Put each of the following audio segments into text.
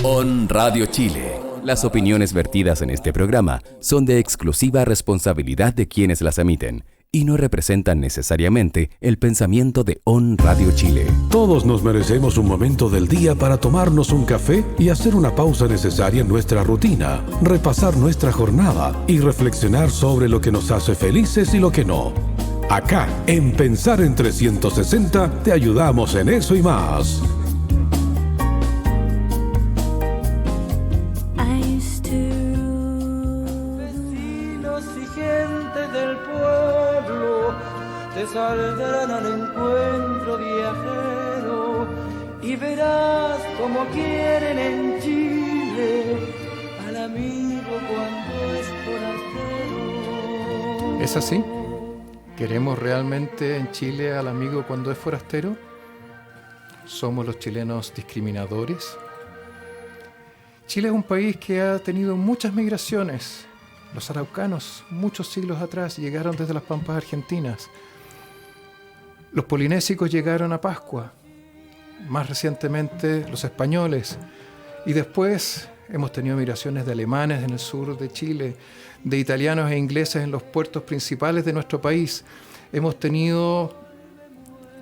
On Radio Chile. Las opiniones vertidas en este programa son de exclusiva responsabilidad de quienes las emiten y no representan necesariamente el pensamiento de On Radio Chile. Todos nos merecemos un momento del día para tomarnos un café y hacer una pausa necesaria en nuestra rutina, repasar nuestra jornada y reflexionar sobre lo que nos hace felices y lo que no. Acá, en Pensar en 360, te ayudamos en eso y más. Vecinos y gente del pueblo te saldrán al encuentro, viajero, y verás como quieren en Chile al amigo cuando es forastero. ¿Es así? ¿Queremos realmente en Chile al amigo cuando es forastero? ¿Somos los chilenos discriminadores? Chile es un país que ha tenido muchas migraciones. Los araucanos, muchos siglos atrás, llegaron desde las pampas argentinas. Los polinésicos llegaron a Pascua. Más recientemente, los españoles. Y después hemos tenido migraciones de alemanes en el sur de Chile, de italianos e ingleses en los puertos principales de nuestro país. Hemos tenido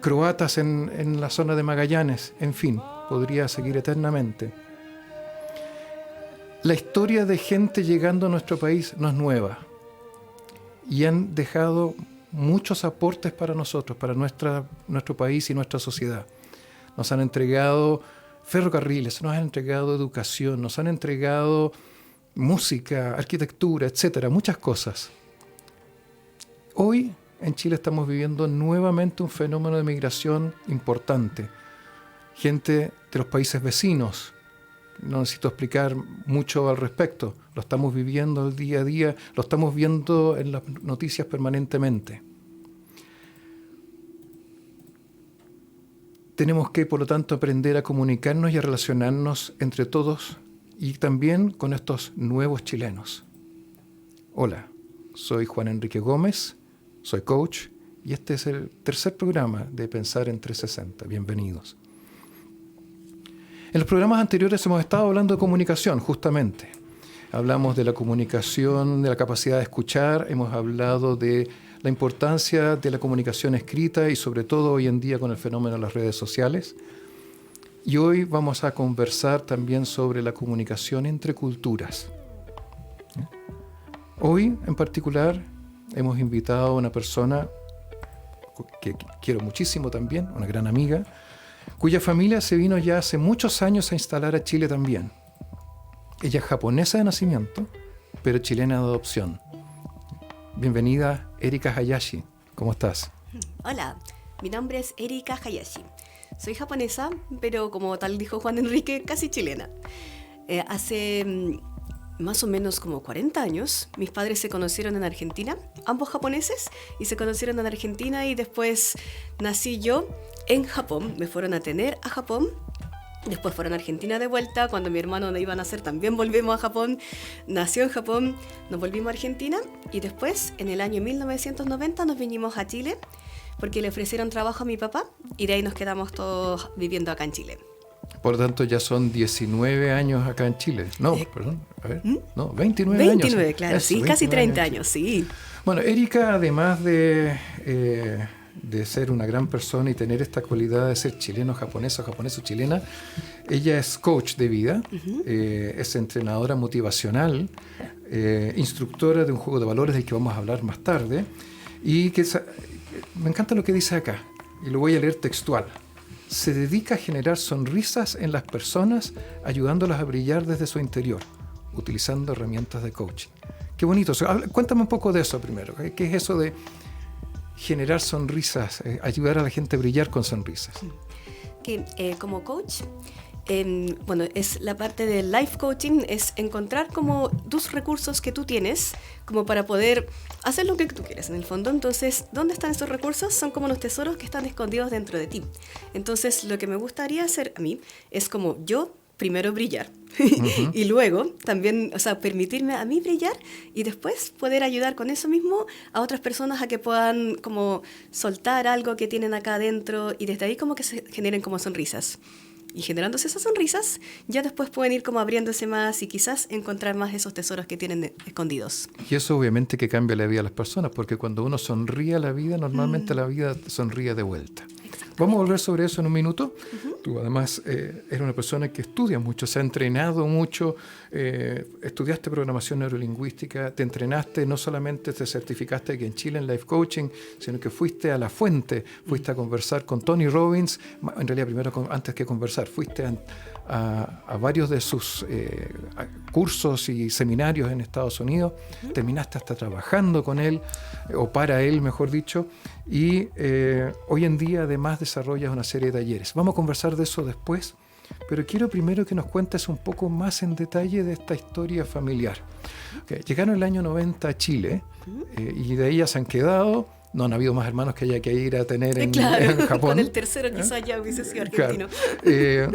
croatas en la zona de Magallanes. En fin, podría seguir eternamente. La historia de gente llegando a nuestro país no es nueva y han dejado muchos aportes para nosotros, para nuestro país y nuestra sociedad. Nos han entregado ferrocarriles, nos han entregado educación, nos han entregado música, arquitectura, etcétera, muchas cosas. Hoy en Chile estamos viviendo nuevamente un fenómeno de migración importante. Gente de los países vecinos. No necesito explicar mucho al respecto. Lo estamos viviendo el día a día, lo estamos viendo en las noticias permanentemente. Tenemos que, por lo tanto, aprender a comunicarnos y a relacionarnos entre todos y también con estos nuevos chilenos. Hola, soy Juan Enrique Gómez, soy coach y este es el tercer programa de Pensar en 360. Bienvenidos. En los programas anteriores hemos estado hablando de comunicación, justamente. Hablamos de la comunicación, de la capacidad de escuchar, hemos hablado de la importancia de la comunicación escrita y sobre todo hoy en día con el fenómeno de las redes sociales. Y hoy vamos a conversar también sobre la comunicación entre culturas. Hoy, en particular, hemos invitado a una persona que quiero muchísimo también, una gran amiga, cuya familia se vino ya hace muchos años a instalar a Chile también. Ella es japonesa de nacimiento, pero chilena de adopción. Bienvenida, Erika Hayashi. ¿Cómo estás? Hola, mi nombre es Erika Hayashi. Soy japonesa, pero como tal dijo Juan Enrique, casi chilena. Hace más o menos como 40 años, mis padres se conocieron en Argentina, ambos japoneses, y se conocieron en Argentina y después nací yo en Japón. Me fueron a tener a Japón, después fueron a Argentina de vuelta. Cuando mi hermano no iba a nacer también volvimos a Japón, nació en Japón, nos volvimos a Argentina y después en el año 1990 nos vinimos a Chile porque le ofrecieron trabajo a mi papá y de ahí nos quedamos todos viviendo acá en Chile. Por tanto, ya son 19 años acá en Chile. No, perdón, a ver. No, 29 años. 29, claro, Eso, sí, 29 casi 30 años, sí. Bueno, Erika, además de ser una gran persona y tener esta cualidad de ser chileno, japonesa o chilena, ella es coach de vida, es entrenadora motivacional, instructora de un juego de valores del que vamos a hablar más tarde, y me encanta lo que dice acá, y lo voy a leer textual. Se dedica a generar sonrisas en las personas, ayudándolas a brillar desde su interior, utilizando herramientas de coaching. Qué bonito. Cuéntame un poco de eso primero. ¿Qué es eso de generar sonrisas, ayudar a la gente a brillar con sonrisas? Que como coach, bueno, es la parte del life coaching, es encontrar como tus recursos que tú tienes como para poder hacer lo que tú quieres en el fondo. Entonces, ¿dónde están esos recursos? Son como los tesoros que están escondidos dentro de ti. Entonces, lo que me gustaría hacer a mí es como yo primero brillar y luego también, o sea, permitirme a mí brillar y después poder ayudar con eso mismo a otras personas a que puedan como soltar algo que tienen acá adentro y desde ahí como que se generen como sonrisas. Y generándose esas sonrisas, ya después pueden ir como abriéndose más y quizás encontrar más esos tesoros que tienen escondidos. Y eso obviamente que cambia la vida a las personas, porque cuando uno sonríe a la vida, normalmente la vida sonríe de vuelta. Vamos a volver sobre eso en un minuto. Tú además eres una persona que estudia mucho, se ha entrenado mucho, estudiaste programación neurolingüística, te entrenaste, no solamente te certificaste aquí en Chile en Life Coaching, sino que fuiste a la fuente, fuiste a conversar con Tony Robbins, en realidad primero antes que conversar, fuiste a varios de sus cursos y seminarios en Estados Unidos, terminaste hasta trabajando con él, o para él, mejor dicho, y hoy en día además desarrollas una serie de talleres. Vamos a conversar de eso después, pero quiero primero que nos cuentes un poco más en detalle de esta historia familiar. Okay. Llegaron el año 90 a Chile y de ahí ya se han quedado. No han habido más hermanos que haya que ir a tener en Japón. Con el tercero quizás ya hubiese sido argentino. Claro.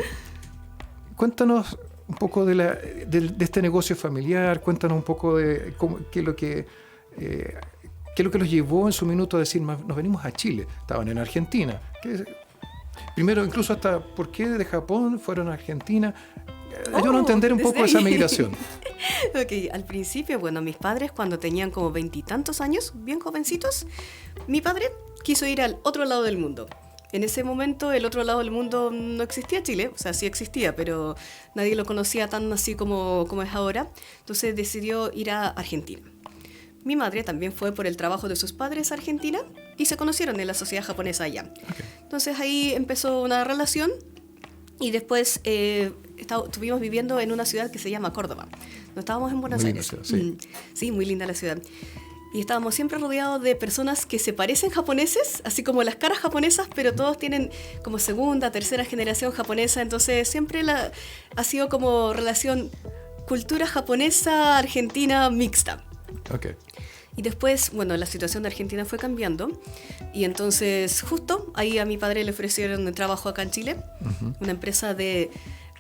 Cuéntanos un poco de este negocio familiar, cuéntanos un poco de qué es lo que los llevó en su minuto a decir, nos venimos a Chile. Estaban en Argentina. Primero, incluso hasta, ¿por qué de Japón fueron a Argentina? Ayúdanos a entender un poco esa migración. Ok, al principio, bueno, mis padres cuando tenían como 20 y tantos años, bien jovencitos, mi padre quiso ir al otro lado del mundo. En ese momento el otro lado del mundo no existía Chile, o sea, sí existía, pero nadie lo conocía tan así como es ahora. Entonces decidió ir a Argentina. Mi madre también fue por el trabajo de sus padres a Argentina y se conocieron en la sociedad japonesa allá. Okay. Entonces ahí empezó una relación y después estuvimos viviendo en una ciudad que se llama Córdoba. No estábamos en Buenos Aires. Ciudad, sí. Sí, muy linda la ciudad. Y estábamos siempre rodeados de personas que se parecen japoneses, así como las caras japonesas, pero todos tienen como segunda, tercera generación japonesa. Entonces siempre ha sido como relación cultura japonesa, argentina, mixta. Okay. Y después, bueno, la situación de Argentina fue cambiando. Y entonces justo ahí a mi padre le ofrecieron trabajo acá en Chile, una empresa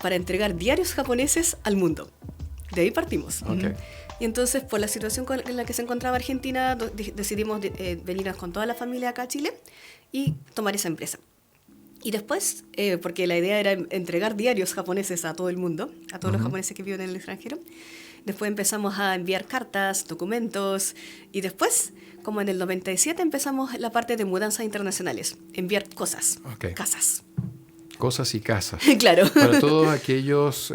para entregar diarios japoneses al mundo. De ahí partimos. Okay. Y entonces, por la situación en la que se encontraba Argentina, decidimos venirnos con toda la familia acá a Chile y tomar esa empresa. Y después, porque la idea era entregar diarios japoneses a todo el mundo, a todos los japoneses que viven en el extranjero, después empezamos a enviar cartas, documentos, y después, como en el 97, empezamos la parte de mudanzas internacionales, enviar cosas, casas. Cosas y casas. Claro. Para todos aquellos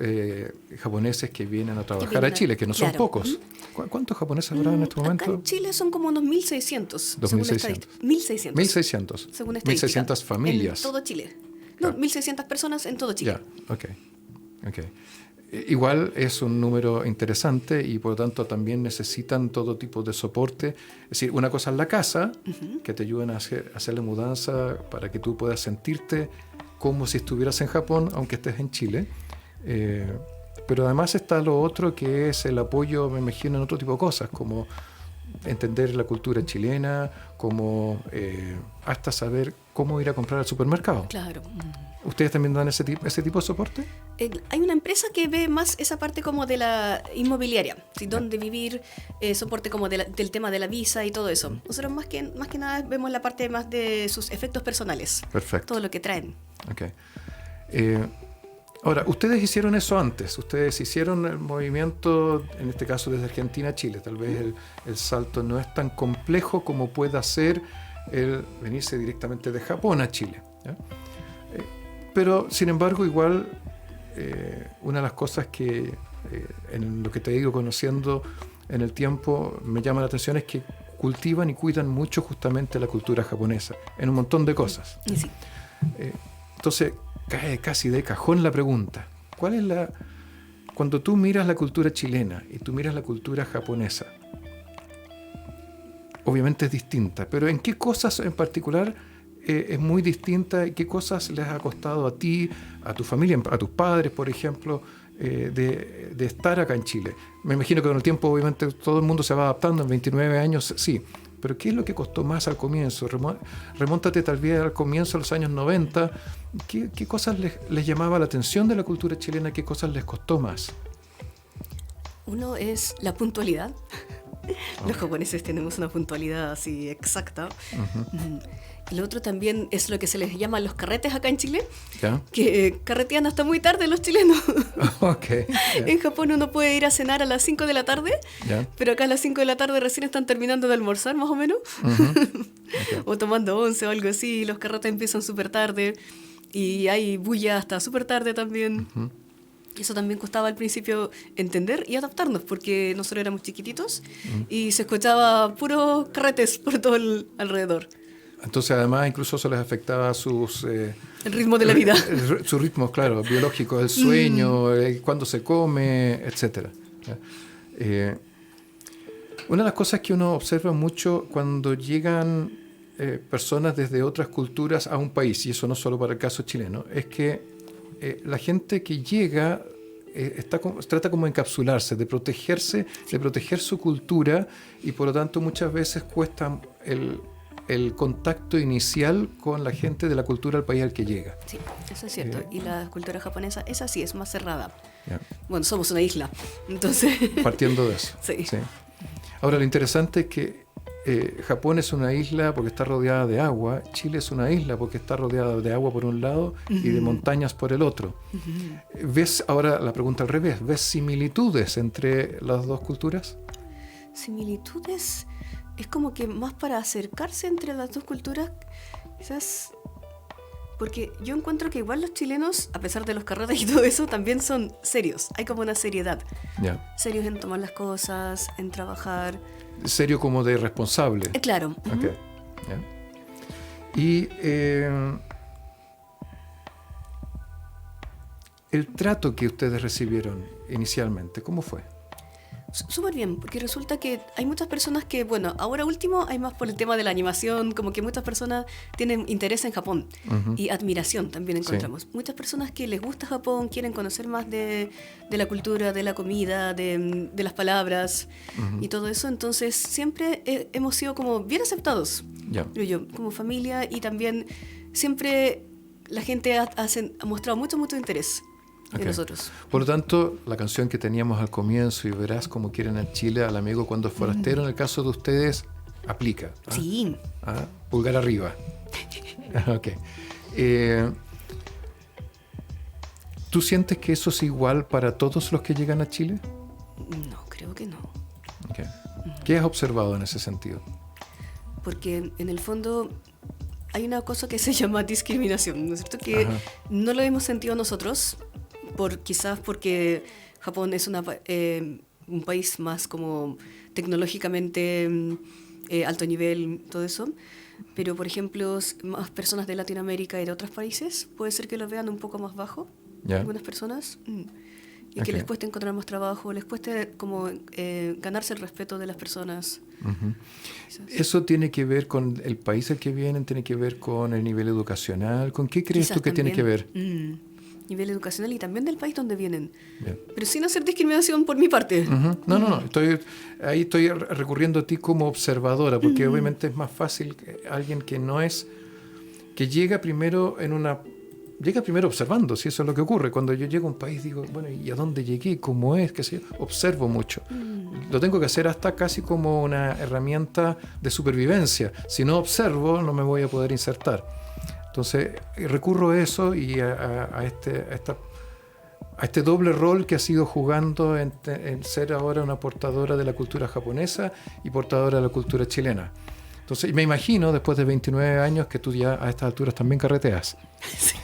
japoneses que vienen a trabajar a Chile, que no son pocos. ¿Cuántos japoneses habrá en este momento? Acá en Chile son como unos 1.600. 2.600. 1.600. 1.600. Según estadística. 1.600 familias. En todo Chile. No, 1.600 personas en todo Chile. Ya, ok. Igual es un número interesante y por lo tanto también necesitan todo tipo de soporte. Es decir, una cosa es la casa, que te ayudan a hacer la mudanza para que tú puedas sentirte como si estuvieras en Japón, aunque estés en Chile. Pero además está lo otro que es el apoyo, me imagino, en otro tipo de cosas, como entender la cultura chilena, como hasta saber cómo ir a comprar al supermercado. Claro. ¿Ustedes también dan ese tipo de soporte? Hay una empresa que ve más esa parte como de la inmobiliaria, ¿sí? Dónde vivir, soporte como del tema de la visa y todo eso. Nosotros más que nada vemos la parte más de sus efectos personales. Perfecto. Todo lo que traen. Okay. Ahora, ustedes hicieron eso antes. Ustedes hicieron el movimiento, en este caso desde Argentina a Chile. Tal vez el salto no es tan complejo como pueda ser el venirse directamente de Japón a Chile, ¿ya? Pero, sin embargo, igual, una de las cosas que en lo que te digo conociendo en el tiempo me llama la atención es que cultivan y cuidan mucho justamente la cultura japonesa en un montón de cosas. Sí. Entonces, cae casi de cajón la pregunta. ¿Cuál es cuando tú miras la cultura chilena y tú miras la cultura japonesa, obviamente es distinta, pero ¿en qué cosas en particular es muy distinta y qué cosas les ha costado a ti, a tu familia, a tus padres, por ejemplo, de estar acá en Chile? Me imagino que con el tiempo, obviamente, todo el mundo se va adaptando. En 29 años, sí. Pero ¿qué es lo que costó más al comienzo? Remóntate tal vez al comienzo de los años 90. ¿Qué cosas les llamaba la atención de la cultura chilena? ¿Qué cosas les costó más? Uno es la puntualidad. Los japoneses tenemos una puntualidad así exacta. Lo otro también es lo que se les llama los carretes acá en Chile, ¿Ya? que carretean hasta muy tarde los chilenos. Ok. Ya. En Japón uno puede ir a cenar a las 5 de la tarde, Ya. pero acá a las 5 de la tarde recién están terminando de almorzar, más o menos. O tomando once o algo así. Los carretes empiezan súper tarde y hay bulla hasta súper tarde también. Eso también costaba al principio entender y adaptarnos, porque nosotros éramos chiquititos y se escuchaba puros carretes por todo el alrededor. Entonces, además, incluso eso les afectaba sus... El ritmo de la vida. Sus ritmos, claro, biológicos, el sueño, cuándo se come, etcétera. Una de las cosas que uno observa mucho cuando llegan personas desde otras culturas a un país, y eso no solo para el caso chileno, es que la gente que llega trata como de encapsularse, de protegerse, de proteger su cultura, y por lo tanto muchas veces cuesta el contacto inicial con la gente de la cultura del país al que llega. Sí, eso es cierto. Y la cultura japonesa es así, es más cerrada. Ya. Bueno, somos una isla, entonces... Partiendo de eso. Sí. Ahora, lo interesante es que Japón es una isla porque está rodeada de agua, Chile es una isla porque está rodeada de agua por un lado y de montañas por el otro. ¿Ves, ahora la pregunta al revés, ves similitudes entre las dos culturas? Similitudes es como que más para acercarse entre las dos culturas, quizás, porque yo encuentro que igual los chilenos, a pesar de los carretes y todo eso, también son serios, hay como una seriedad. Ya. Serios en tomar las cosas, en trabajar. Serio como de responsable. Claro. Ok. Ya. Y el trato que ustedes recibieron inicialmente, ¿cómo fue? Súper bien, porque resulta que hay muchas personas que, bueno, ahora último hay más por el tema de la animación, como que muchas personas tienen interés en Japón y admiración también encontramos. Muchas personas que les gusta Japón, quieren conocer más de la cultura, de la comida, de las palabras y todo eso, entonces siempre hemos sido como bien aceptados, creo yo, como familia, y también siempre la gente ha mostrado mucho interés. De nosotros. Por lo tanto, la canción que teníamos al comienzo, y verás cómo quieren en Chile al amigo cuando es forastero, en el caso de ustedes, aplica. Sí. Pulgar arriba. Ok. ¿Tú sientes que eso es igual para todos los que llegan a Chile? No, creo que no. Okay. ¿Qué has observado en ese sentido? Porque en el fondo hay una cosa que se llama discriminación, ¿no es cierto? Que no lo hemos sentido nosotros, quizás porque Japón es un país más como tecnológicamente alto nivel, todo eso, pero por ejemplo más personas de Latinoamérica y de otros países puede ser que lo vean un poco más bajo, algunas personas, y que les cueste encontrar más trabajo, les cueste como ganarse el respeto de las personas. ¿Eso tiene que ver con el país al que vienen? ¿Tiene que ver con el nivel educacional? ¿Con qué crees tú que tiene que ver? Nivel educacional y también del país donde vienen. Bien. Pero sin hacer discriminación por mi parte. No. Estoy recurriendo a ti como observadora, porque obviamente es más fácil que alguien que no es, que llega primero observando, si eso es lo que ocurre. Cuando yo llego a un país digo, bueno, ¿y a dónde llegué? ¿Cómo es? ¿Qué sé yo? Observo mucho. Lo tengo que hacer hasta casi como una herramienta de supervivencia. Si no observo, no me voy a poder insertar. Entonces recurro a eso y a este doble rol que has ido jugando en ser ahora una portadora de la cultura japonesa y portadora de la cultura chilena. Entonces me imagino, después de 29 años, que tú ya a estas alturas también carreteas. Sí.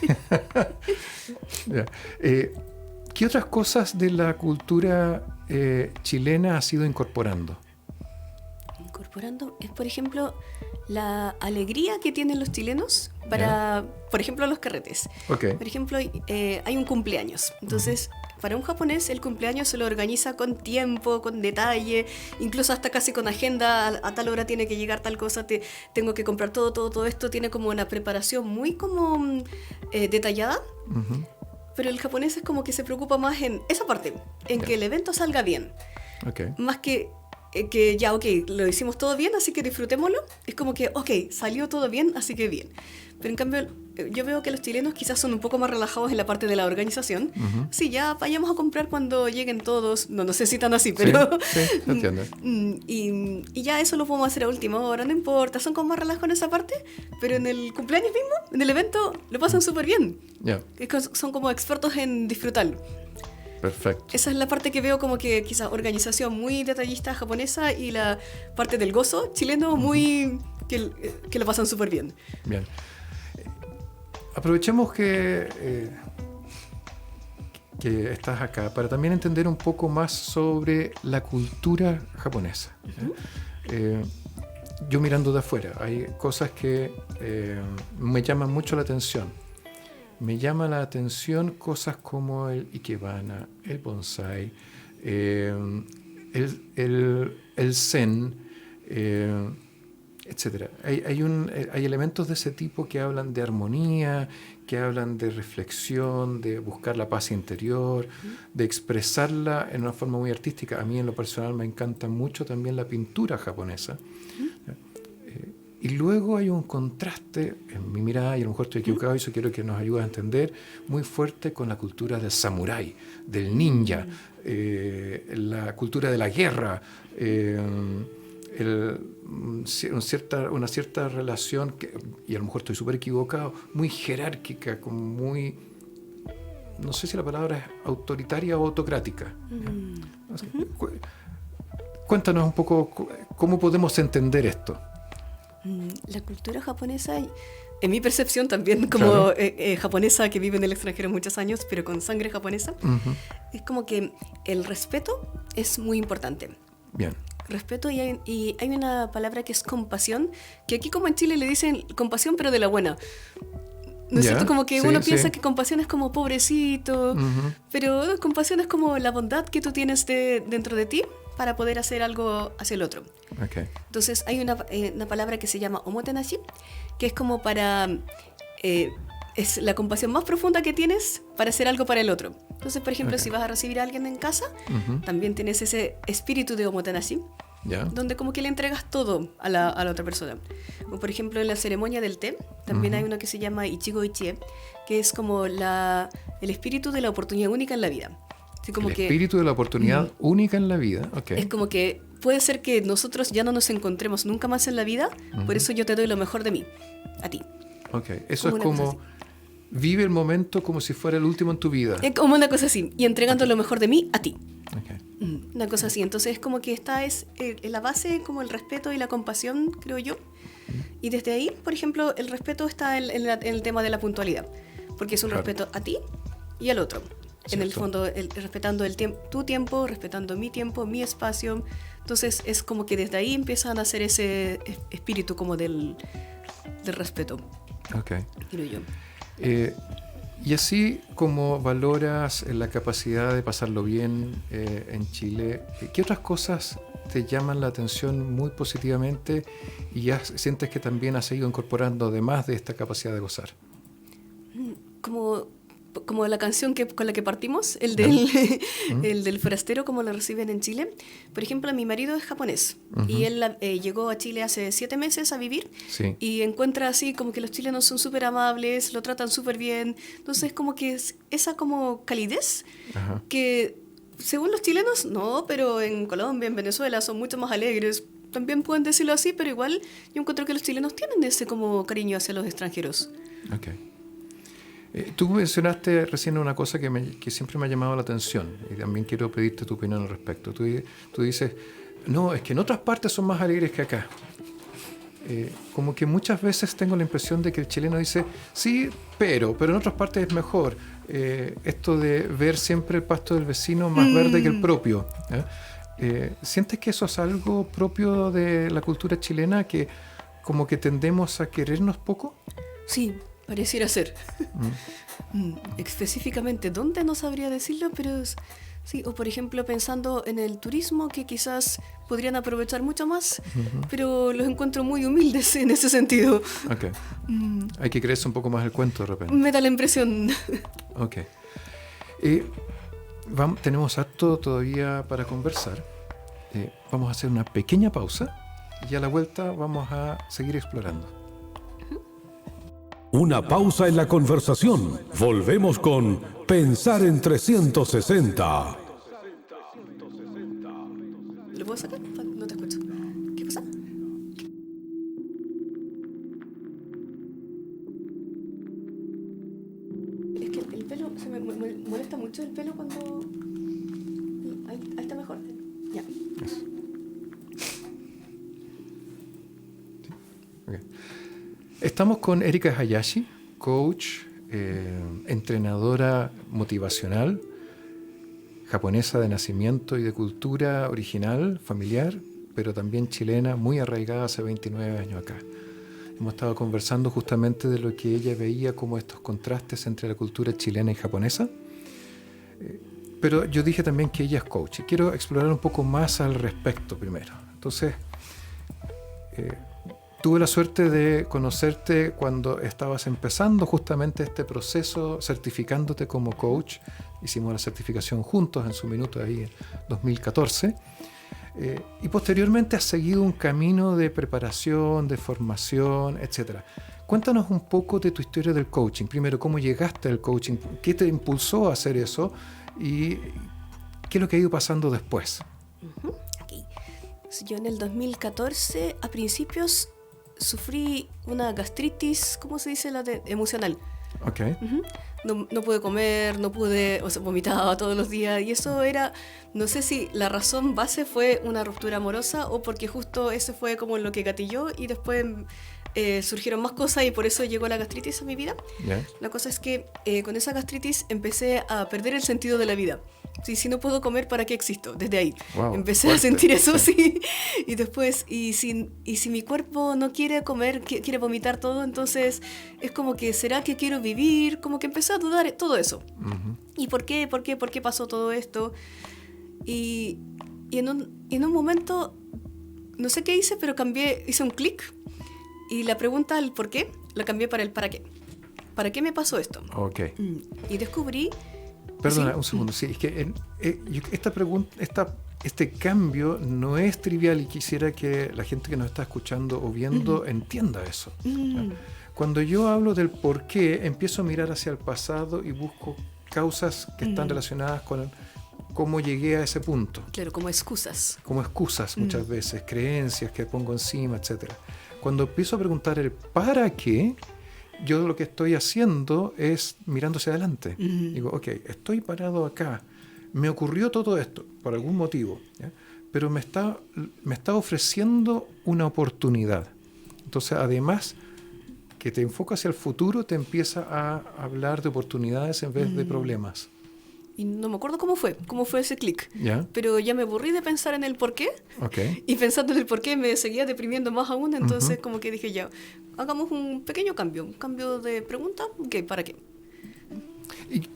¿Qué otras cosas de la cultura chilena has ido incorporando? Es, por ejemplo, la alegría que tienen los chilenos para, por ejemplo, los carretes. Okay. Por ejemplo, hay un cumpleaños. Entonces, para un japonés, el cumpleaños se lo organiza con tiempo, con detalle, incluso hasta casi con agenda. A tal hora tiene que llegar tal cosa, tengo que comprar todo esto. Tiene como una preparación muy como detallada. Pero el japonés es como que se preocupa más en esa parte, en que el evento salga bien. Okay. Más que que ya, ok, lo hicimos todo bien, así que disfrutémoslo. Es como que, ok, salió todo bien, así que bien. Pero en cambio, yo veo que los chilenos quizás son un poco más relajados en la parte de la organización. Sí, ya vayamos a comprar cuando lleguen todos. No sé si tan así, pero... Sí, te entiendo. Y ya eso lo podemos hacer a última hora, no importa. Son como más relajados en esa parte, pero en el cumpleaños mismo, en el evento, lo pasan súper bien. Ya. Son como expertos en disfrutarlo. Perfecto. Esa es la parte que veo como que quizás organización muy detallista japonesa y la parte del gozo chileno muy... que lo pasan súper bien. Bien. Aprovechemos que estás acá para también entender un poco más sobre la cultura japonesa. Yo mirando de afuera, hay cosas que me llaman mucho la atención. Me llama la atención cosas como el ikebana, el bonsai, el zen, etcétera. Hay elementos de ese tipo que hablan de armonía, que hablan de reflexión, de buscar la paz interior, de expresarla en una forma muy artística. A mí en lo personal me encanta mucho también la pintura japonesa. Y luego hay un contraste, en mi mirada, y a lo mejor estoy equivocado, y eso quiero que nos ayude a entender, muy fuerte con la cultura del samurái, del ninja, la cultura de la guerra, una cierta relación, y a lo mejor estoy súper equivocado, muy jerárquica, como muy, no sé si la palabra es autoritaria o autocrática. Cuéntanos un poco cómo podemos entender esto. La cultura japonesa, en mi percepción también como japonesa que vive en el extranjero muchos años, pero con sangre japonesa, es como que el respeto es muy importante. Bien. Respeto y hay una palabra que es compasión, que aquí como en Chile le dicen compasión pero de la buena. ¿No es cierto? Como que uno piensa que compasión es como pobrecito, pero compasión es como la bondad que tú tienes dentro de ti para poder hacer algo hacia el otro. Okay. Entonces hay una palabra que se llama omotenashi, que es como para... es la compasión más profunda que tienes para hacer algo para el otro. Entonces, por ejemplo, si vas a recibir a alguien en casa, también tienes ese espíritu de omotenashi, donde como que le entregas todo a la otra persona. O por ejemplo, en la ceremonia del té, también hay uno que se llama Ichigo Ichie, que es como el espíritu de la oportunidad única en la vida. Así como el espíritu de la oportunidad única en la vida. Okay. Es como que puede ser que nosotros ya no nos encontremos nunca más en la vida, por eso yo te doy lo mejor de mí, a ti. Okay. Eso es como vive el momento como si fuera el último en tu vida. Es como una cosa así, y entregando lo mejor de mí a ti. Okay. Una cosa así. Entonces es como que esta es la base, como el respeto y la compasión, creo yo. Y desde ahí, por ejemplo, el respeto está en el tema de la puntualidad, porque es un respeto a ti y al otro. En el fondo, respetando tu tiempo, respetando mi tiempo, mi espacio. Entonces es como que desde ahí empiezan a hacer ese espíritu como del respeto. Okay. Creo yo. Y así como valoras la capacidad de pasarlo bien en Chile, ¿qué otras cosas te llaman la atención muy positivamente y ya sientes que también has seguido incorporando además de esta capacidad de gozar? Como la canción con la que partimos, el del forastero, como lo reciben en Chile. Por ejemplo, mi marido es japonés y él llegó a Chile hace 7 meses a vivir y encuentra así como que los chilenos son súper amables, lo tratan súper bien. Entonces como que es esa como calidez que según los chilenos, no, pero en Colombia, en Venezuela son mucho más alegres. También pueden decirlo así, pero igual yo encuentro que los chilenos tienen ese como cariño hacia los extranjeros. Okay. Tú mencionaste recién una cosa que siempre me ha llamado la atención y también quiero pedirte tu opinión al respecto. Tú dices, no, es que en otras partes son más alegres que acá. Como que muchas veces tengo la impresión de que el chileno dice, sí, pero en otras partes es mejor. Esto de ver siempre el pasto del vecino más verde que el propio. ¿Sientes que eso es algo propio de la cultura chilena, que como que tendemos a querernos poco? Sí. Pareciera ser. Específicamente, ¿dónde? No sabría decirlo, pero sí. O por ejemplo, pensando en el turismo, que quizás podrían aprovechar mucho más, pero los encuentro muy humildes en ese sentido. Okay. Hay que creerse un poco más el cuento de repente. Me da la impresión. Ok. Tenemos harto todavía para conversar. Vamos a hacer una pequeña pausa y a la vuelta vamos a seguir explorando. Una pausa en la conversación. Volvemos con Pensar en 360. ¿Lo puedo sacar? No te escucho. ¿Qué pasa? Es que el pelo, se me molesta mucho el pelo cuando... Ahí está mejor. Ya. Okay. Estamos con Erika Hayashi, coach, entrenadora motivacional, japonesa de nacimiento y de cultura original, familiar, pero también chilena, muy arraigada hace 29 años acá. Hemos estado conversando justamente de lo que ella veía como estos contrastes entre la cultura chilena y japonesa. Pero yo dije también que ella es coach y quiero explorar un poco más al respecto primero. Entonces, tuve la suerte de conocerte cuando estabas empezando justamente este proceso, certificándote como coach. Hicimos la certificación juntos en su minuto ahí en 2014. Y posteriormente has seguido un camino de preparación, de formación, etc. Cuéntanos un poco de tu historia del coaching. Primero, ¿cómo llegaste al coaching? ¿Qué te impulsó a hacer eso? ¿Y qué es lo que ha ido pasando después? Okay. Yo en el 2014, a principios, sufrí una gastritis, ¿cómo se dice? Emocional. Okay. No pude comer, vomitaba todos los días y eso era, no sé si la razón base fue una ruptura amorosa o porque justo eso fue como lo que gatilló y después surgieron más cosas y por eso llegó la gastritis a mi vida. Yeah. La cosa es que con esa gastritis empecé a perder el sentido de la vida. Si no puedo comer, ¿para qué existo? Desde ahí. Wow, empecé fuerte. a sentir eso, sí. Y después, y si mi cuerpo no quiere comer, quiere vomitar todo, entonces es como que, ¿será que quiero vivir? Como que empecé a dudar todo eso. Uh-huh. ¿Y por qué pasó todo esto? Y en un momento, no sé qué hice, pero hice un clic y la pregunta al por qué, la cambié para el para qué. ¿Para qué me pasó esto? Okay. Y descubrí... Perdona, ¿sí? un segundo. Sí, es que esta pregunta, este cambio no es trivial y quisiera que la gente que nos está escuchando o viendo entienda eso. Cuando yo hablo del por qué, empiezo a mirar hacia el pasado y busco causas que están relacionadas con cómo llegué a ese punto. Claro, como excusas. Como excusas muchas veces, creencias que pongo encima, etc. Cuando empiezo a preguntar el para qué, yo lo que estoy haciendo es mirando hacia adelante. Digo, ok, estoy parado acá. Me ocurrió todo esto por algún motivo, ¿ya? Pero me está ofreciendo una oportunidad. Entonces, además, que te enfoca hacia el futuro, te empieza a hablar de oportunidades en vez de problemas. Y no me acuerdo cómo fue ese clic. ¿Ya? Pero ya me aburrí de pensar en el por qué. Okay. Y pensando en el por qué me seguía deprimiendo más aún. Entonces como que dije ya, hagamos un pequeño cambio. Un cambio de pregunta. Ok, ¿para qué? Y,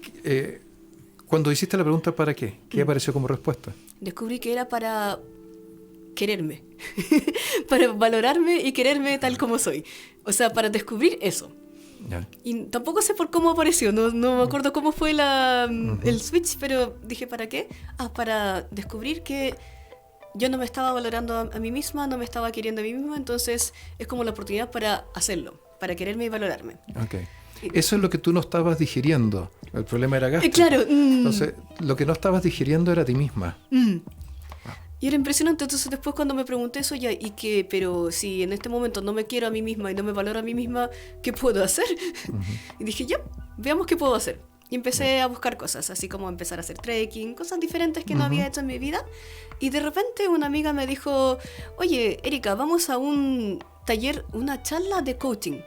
cuando hiciste la pregunta ¿para qué? ¿Qué apareció como respuesta? Descubrí que era para quererme. Para valorarme y quererme tal como soy. O sea, para descubrir eso. Ya. Y tampoco sé por cómo apareció, no me acuerdo cómo fue el switch, pero dije, ¿para qué? Para descubrir que yo no me estaba valorando a mí misma, no me estaba queriendo a mí misma, entonces es como la oportunidad para hacerlo, para quererme y valorarme. Okay. Eso es lo que tú no estabas digiriendo, el problema era gástrico. Claro. Entonces, lo que no estabas digiriendo era a ti misma. Y era impresionante, entonces después cuando me pregunté eso ya, pero si en este momento no me quiero a mí misma y no me valoro a mí misma, ¿qué puedo hacer? Y dije, ya, veamos qué puedo hacer. Y empecé a buscar cosas, así como empezar a hacer trekking, cosas diferentes que no había hecho en mi vida. Y de repente una amiga me dijo, oye, Erika, vamos a un taller, una charla de coaching.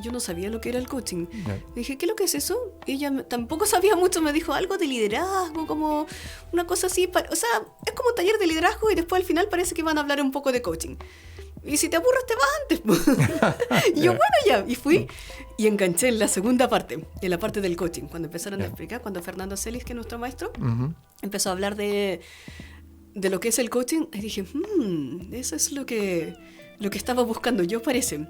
Yo no sabía lo que era el coaching. Yeah. Dije, ¿qué es lo que es eso? Y ella tampoco sabía mucho, me dijo algo de liderazgo, como una cosa así. O sea, es como un taller de liderazgo y después al final parece que van a hablar un poco de coaching. Y si te aburres, te vas antes. Y yo, bueno, ya. Y fui y enganché en la segunda parte, en la parte del coaching. Cuando empezaron a explicar, cuando Fernando Celis, que es nuestro maestro, empezó a hablar de lo que es el coaching, y dije, eso es lo que estaba buscando yo, parece.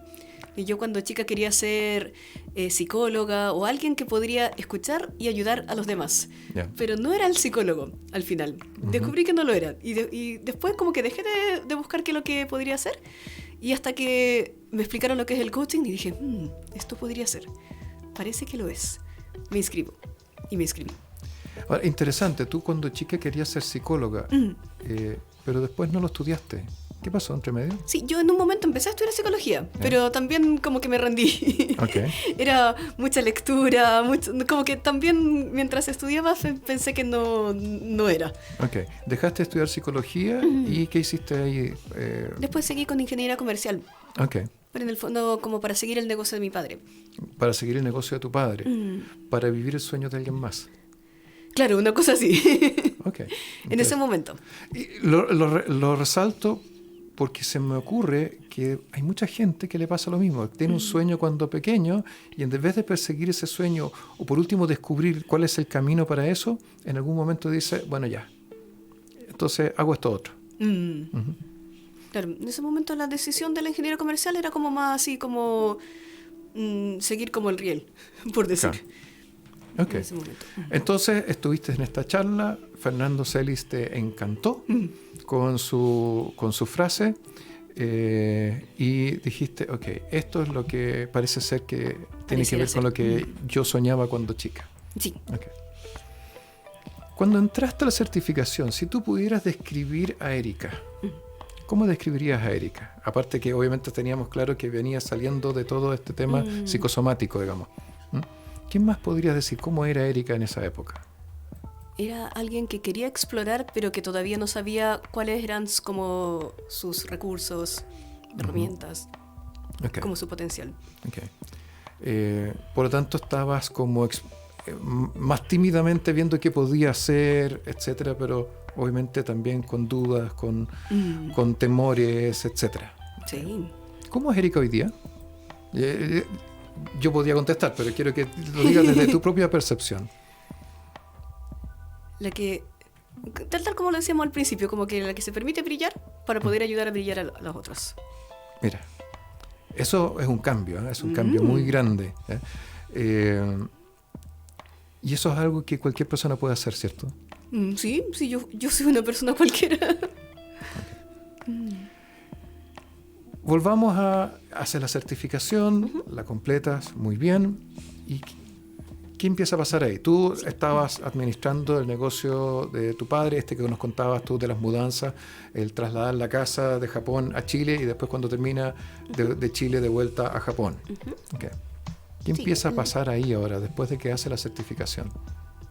Y yo cuando chica quería ser psicóloga o alguien que podría escuchar y ayudar a los demás. Ya. Pero no era el psicólogo al final. Descubrí que no lo era. Y después como que dejé de buscar qué es lo que podría hacer. Y hasta que me explicaron lo que es el coaching y dije, esto podría ser. Parece que lo es. Me inscribo. Y me inscribí. Ahora, interesante, tú cuando chica querías ser psicóloga, pero después no lo estudiaste. ¿Qué pasó entre medio? Sí, yo en un momento empecé a estudiar psicología, pero también como que me rendí. Okay. Era mucha lectura, como que también mientras estudiaba pensé que no era. Ok, dejaste de estudiar psicología y ¿qué hiciste ahí? Después seguí con ingeniería comercial, Ok, pero en el fondo como para seguir el negocio de mi padre. para seguir el negocio de tu padre, para vivir el sueño de alguien más. Claro, una cosa así. Ok. En ese momento. Y lo resalto porque se me ocurre que hay mucha gente que le pasa lo mismo. Tiene un sueño cuando pequeño y en vez de perseguir ese sueño o por último descubrir cuál es el camino para eso, en algún momento dice, bueno ya, entonces hago esto otro. Claro, en ese momento la decisión de la ingeniería comercial era como más así como seguir como el riel, por decir. Claro. Ok. En ese momento. Entonces estuviste en esta charla, Fernando Celis te encantó con su frase y dijiste, ok, esto es lo que parece ser que tiene que ver con lo que yo soñaba cuando chica. Sí. Okay. Cuando entraste a la certificación, si tú pudieras describir a Erika, ¿cómo describirías a Erika? Aparte que obviamente teníamos claro que venía saliendo de todo este tema psicosomático, digamos. ¿Quién más podrías decir cómo era Erika en esa época? Era alguien que quería explorar, pero que todavía no sabía cuáles eran como sus recursos, herramientas, Okay. como su potencial. Okay. Por lo tanto, estabas como más tímidamente viendo qué podía hacer, etcétera, pero obviamente también con dudas, con temores, etcétera. Sí. ¿Cómo es Erika hoy día? Yo podría contestar, pero quiero que lo digas desde tu propia percepción. La que, tal como lo decíamos al principio, como que la que se permite brillar para poder ayudar a brillar a los otros. Mira, eso es un cambio, es un cambio muy grande. Y eso es algo que cualquier persona puede hacer, ¿cierto? Sí, yo soy una persona cualquiera. Volvamos a hacer la certificación, la completas muy bien. ¿Y qué empieza a pasar ahí? Tú estabas administrando el negocio de tu padre, que nos contabas tú de las mudanzas, el trasladar la casa de Japón a Chile y después cuando termina de Chile de vuelta a Japón. Okay. ¿Qué empieza a pasar ahí ahora, después de que hace la certificación?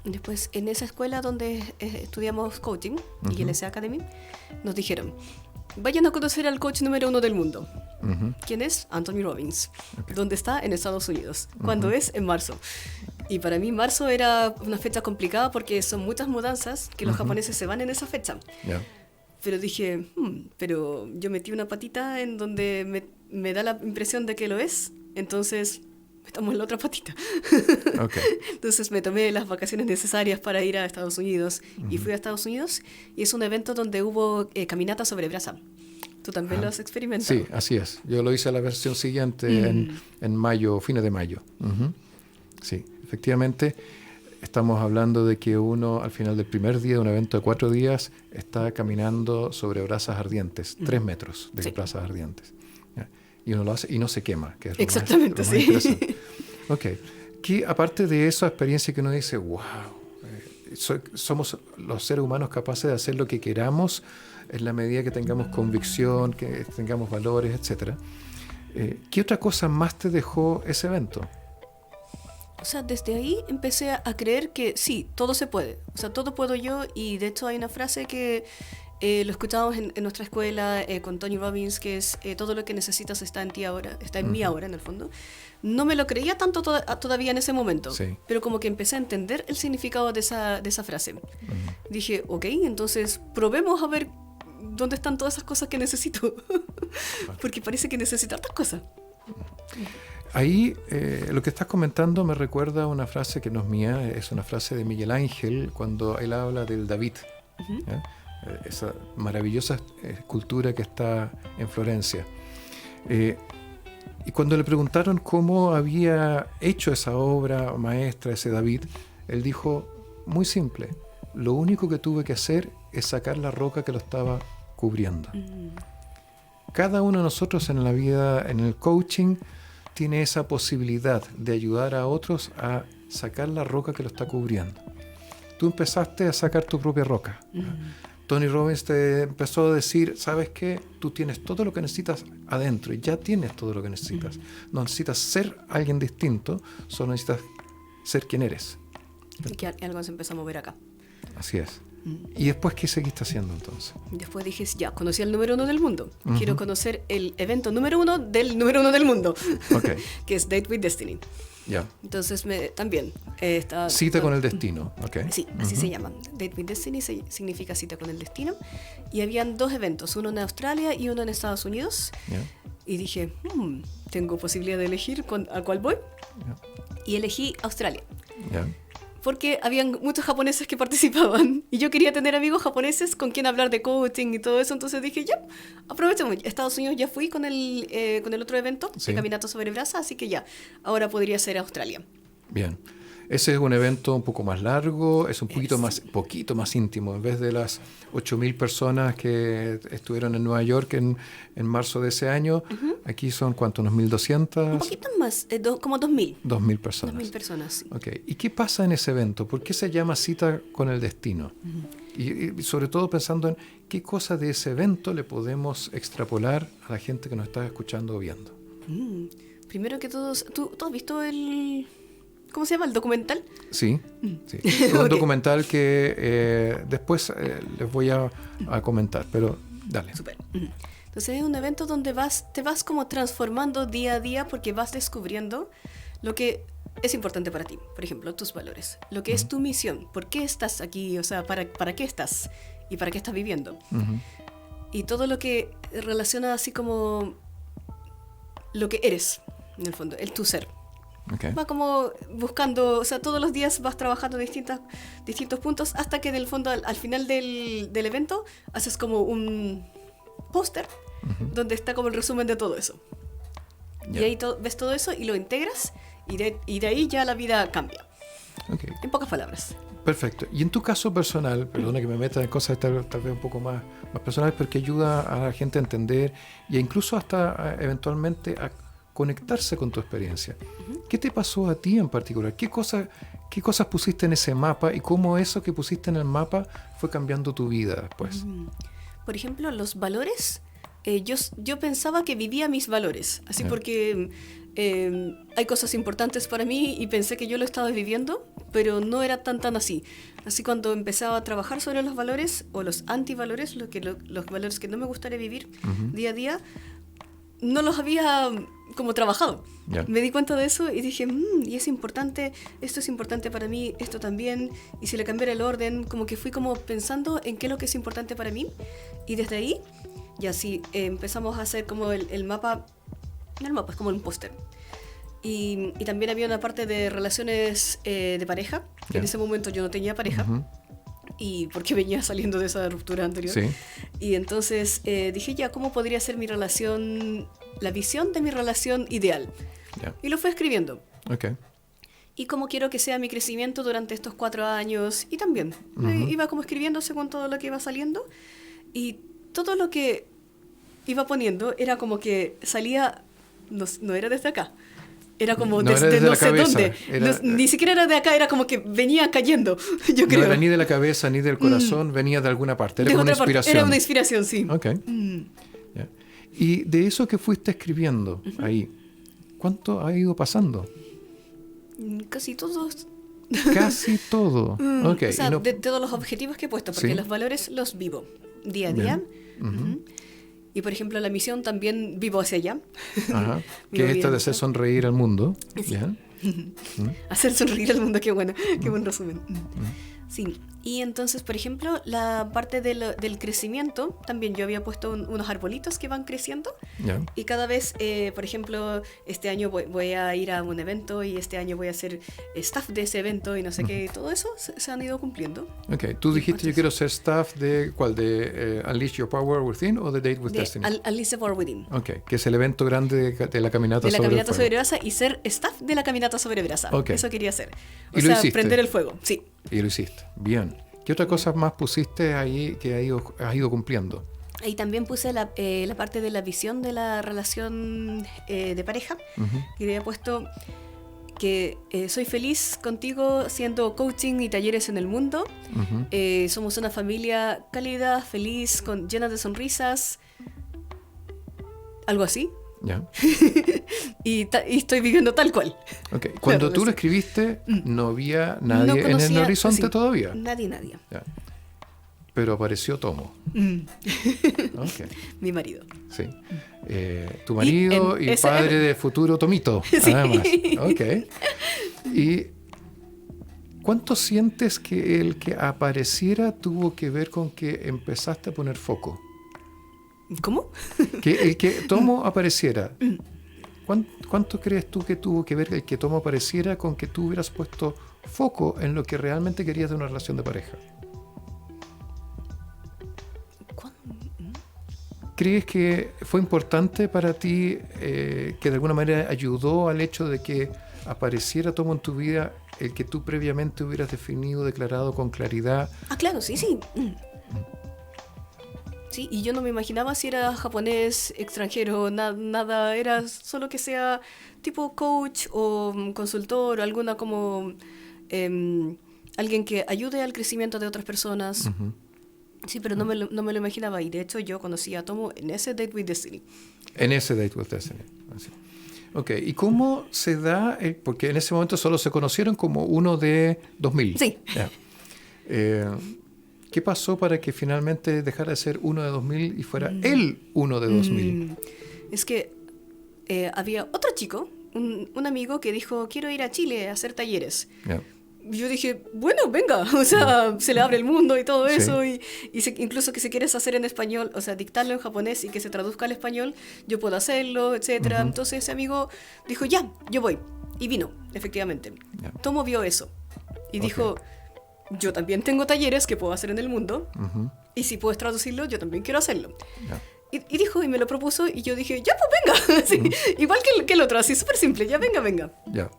Después, en esa escuela donde estudiamos coaching, ILS Academy, nos dijeron, vayan a conocer al coach número 1 del mundo. ¿Quién es? Anthony Robbins. Okay. ¿Dónde está? En Estados Unidos. ¿Cuándo es? En marzo. Y para mí marzo era una fecha complicada porque son muchas mudanzas que los japoneses se van en esa fecha. Yeah. Pero dije, pero yo metí una patita en donde me da la impresión de que lo es, entonces metamos la otra patita. Okay. Entonces me tomé las vacaciones necesarias para ir a Estados Unidos y fui a Estados Unidos y es un evento donde hubo caminata sobre brasa. ¿Tú también lo has experimentado? Sí, así es. Yo lo hice la versión siguiente en mayo, fines de mayo. Sí, efectivamente estamos hablando de que uno al final del primer día de un evento de 4 días está caminando sobre brasas ardientes, 3 metros de brasas ardientes. ¿Ya? Y uno lo hace y no se quema, que es exactamente, lo más interesante. Ok. Que aparte de esa experiencia que uno dice, wow, somos los seres humanos capaces de hacer lo que queramos en la medida que tengamos convicción, que tengamos valores, etc. ¿Qué otra cosa más te dejó ese evento? O sea, desde ahí empecé a creer que sí, todo se puede. O sea, todo puedo yo y de hecho hay una frase que lo escuchábamos en nuestra escuela con Tony Robbins, que es todo lo que necesitas está en ti ahora, está en mí ahora en el fondo. No me lo creía tanto todavía en ese momento, pero como que empecé a entender el significado de esa frase. Dije, ok, entonces probemos a ver dónde están todas esas cosas que necesito, porque parece que necesito hartas cosas. Ahí lo que estás comentando me recuerda a una frase que no es mía, es una frase de Miguel Ángel cuando él habla del David, esa maravillosa escultura que está en Florencia. Y cuando le preguntaron cómo había hecho esa obra maestra, ese David, él dijo, muy simple, lo único que tuve que hacer es sacar la roca que lo estaba cubriendo. Cada uno de nosotros en la vida, en el coaching, tiene esa posibilidad de ayudar a otros a sacar la roca que lo está cubriendo. Tú empezaste a sacar tu propia roca. Tony Robbins te empezó a decir, ¿sabes qué? Tú tienes todo lo que necesitas adentro y ya tienes todo lo que necesitas. No necesitas ser alguien distinto, solo necesitas ser quien eres. Y que algo se empezó a mover acá. Así es. ¿Y después qué seguiste haciendo entonces? Después dije, ya, conocí al número 1 del mundo. Quiero conocer el evento número 1 del número 1 del mundo, Okay. que es Date with Destiny. Ya. Entonces, también... Cita con el destino. Okay. Sí, así se llama. Date with Destiny significa cita con el destino. Y habían 2 eventos, uno en Australia y uno en Estados Unidos. Yeah. Y dije, tengo posibilidad de elegir a cuál voy. Yeah. Y elegí Australia. Yeah. Porque habían muchos japoneses que participaban y yo quería tener amigos japoneses con quien hablar de coaching y todo eso, entonces dije, ya, aprovechemos. Estados Unidos ya fui con el otro evento, Sí. de Caminato sobre Brasa, así que ya, ahora podría ser Australia. Bien. Ese es un evento un poco más largo, es un poquito más íntimo. En vez de las 8.000 personas que estuvieron en Nueva York en marzo de ese año, aquí son, ¿cuánto? ¿Unos 1.200? Un poquito más, como 2.000. 2.000 personas. 2.000 personas, sí. Okay. ¿Y qué pasa en ese evento? ¿Por qué se llama Cita con el Destino? Y sobre todo pensando en qué cosas de ese evento le podemos extrapolar a la gente que nos está escuchando o viendo. Primero que todo, ¿tú has visto ¿cómo se llama? ¿El documental? Sí, sí. Es un documental que después les voy a comentar, pero dale. Súper. Entonces es un evento donde te vas como transformando día a día porque vas descubriendo lo que es importante para ti. Por ejemplo, tus valores, lo que es tu misión, por qué estás aquí, o sea, para qué estás y para qué estás viviendo. Y todo lo que relaciona así como lo que eres, en el fondo, tu ser. Okay. Va como buscando, o sea, todos los días vas trabajando en distintos puntos hasta que en el fondo al final del evento haces como un póster donde está como el resumen de todo eso. Yeah. Y ahí ves todo eso y lo integras y de ahí ya la vida cambia. Okay. En pocas palabras. Perfecto. Y en tu caso personal, perdona que me meta en cosas tal vez un poco más personales, pero que ayuda a la gente a entender e incluso hasta eventualmente a conectarse con tu experiencia. ¿Qué te pasó a ti en particular? ¿Qué cosas pusiste en ese mapa y cómo eso que pusiste en el mapa fue cambiando tu vida después? Por ejemplo, los valores. Yo pensaba que vivía mis valores, así porque hay cosas importantes para mí y pensé que yo lo estaba viviendo, pero no era tan así. Así cuando empezaba a trabajar sobre los valores o los antivalores, los valores que no me gustaría vivir día a día, no los había como trabajado. Yeah. Me di cuenta de eso y dije, y es importante, esto es importante para mí, esto también, y si le cambiara el orden, como que fui como pensando en qué es lo que es importante para mí, y desde ahí, ya sí, empezamos a hacer como el mapa es como un póster. Y también había una parte de relaciones de pareja, que Yeah. en ese momento yo no tenía pareja, y porque venía saliendo de esa ruptura anterior. Sí. Y entonces dije, ya, ¿cómo podría ser mi relación, la visión de mi relación ideal? Yeah. Y lo fui escribiendo. Okay. Y cómo quiero que sea mi crecimiento durante estos 4 años. Y también iba como escribiendo según todo lo que iba saliendo. Y todo lo que iba poniendo era como que salía, no era desde acá. Era como No era desde desde no la sé cabeza, dónde. Ni siquiera era de acá, era como que venía cayendo, yo creo. No era ni de la cabeza ni del corazón, venía de alguna parte. Era De como una otra parte, inspiración. era una inspiración, sí. Ok. Yeah. Y de eso que fuiste escribiendo ahí, ¿cuánto ha ido pasando? Casi todos. Casi todo. Okay. O sea, Y no- de todos los objetivos que he puesto, porque Sí. los valores los vivo día a día. Y por ejemplo, la misión también vivo hacia allá. Ajá. Vivo Que esta bien, de hacer ¿no? sonreír al mundo. Sí. ¿Ya? Hacer sonreír al mundo, qué bueno, qué buen resumen. Sí, y entonces, por ejemplo, la parte del crecimiento, también yo había puesto unos arbolitos que van creciendo. Ya. Y cada vez, por ejemplo, este año voy a ir a un evento y este año voy a ser staff de ese evento y no sé qué, todo eso se han ido cumpliendo. Ok, tú dijiste yo quiero ser staff de ¿cuál? ¿De Unleash Your Power Within o de Date with Destiny? Unleash the Power Within. Ok, que es el evento grande de la caminata De la sobre caminata el sobre fuego. Brasa y ser staff de la caminata sobre Brasa. Ok. Eso quería hacer. ¿Y O lo sea, hiciste? prender el fuego, sí. Y lo hiciste. Bien. ¿Qué otra cosa más pusiste ahí que has ido cumpliendo? Ahí también puse la parte de la visión de la relación de pareja, que había puesto que soy feliz contigo haciendo coaching y talleres en el mundo. Somos una familia cálida, feliz, llena de sonrisas, algo así. Ya. y estoy viviendo tal cual. Okay. Cuando Claro, tú lo sí. escribiste, no había nadie No en el conocía- horizonte sí, todavía. Nadie. Ya. Pero apareció Tomo. Ok, Mi marido. sí. Tu marido y, ese- padre de futuro Tomito, Sí. además. Ok. ¿Y cuánto sientes que el que apareciera tuvo que ver con que empezaste a poner foco? ¿Cómo? Que el que Tomo apareciera, ¿cuánto crees tú que tuvo que ver el que Tomo apareciera con que tú hubieras puesto foco en lo que realmente querías de una relación de pareja? ¿Crees que fue importante para ti, que de alguna manera ayudó al hecho de que apareciera Tomo en tu vida el que tú previamente hubieras definido, declarado con claridad? Ah, claro, sí. Sí, y yo no me imaginaba si era japonés, extranjero, nada, era solo que sea tipo coach o consultor o alguna como alguien que ayude al crecimiento de otras personas. Sí, pero no me lo imaginaba y de hecho yo conocí a Tomo en ese Date with Destiny. En ese Date with Destiny. Así. Ok, ¿y cómo se da? Porque en ese momento solo se conocieron como uno de 2000. Sí. Ya. ¿Qué pasó para que finalmente dejara de ser uno de 2000 y fuera él uno de 2000? Es que había otro chico, un amigo que dijo, quiero ir a Chile a hacer talleres. Ya. Yo dije, bueno, venga, o sea, se le abre el mundo y todo Sí. eso, incluso que si quieres hacer en español, o sea, dictarlo en japonés y que se traduzca al español, yo puedo hacerlo, etcétera. Entonces ese amigo dijo, ya, yo voy. Y vino, efectivamente. Ya. Tomo vio eso y dijo, yo también tengo talleres que puedo hacer en el mundo y si puedes traducirlo, yo también quiero hacerlo. Ya. Y dijo, y me lo propuso, y yo dije, ya, pues venga. Sí, igual que el otro, así súper simple, ya venga. Ya.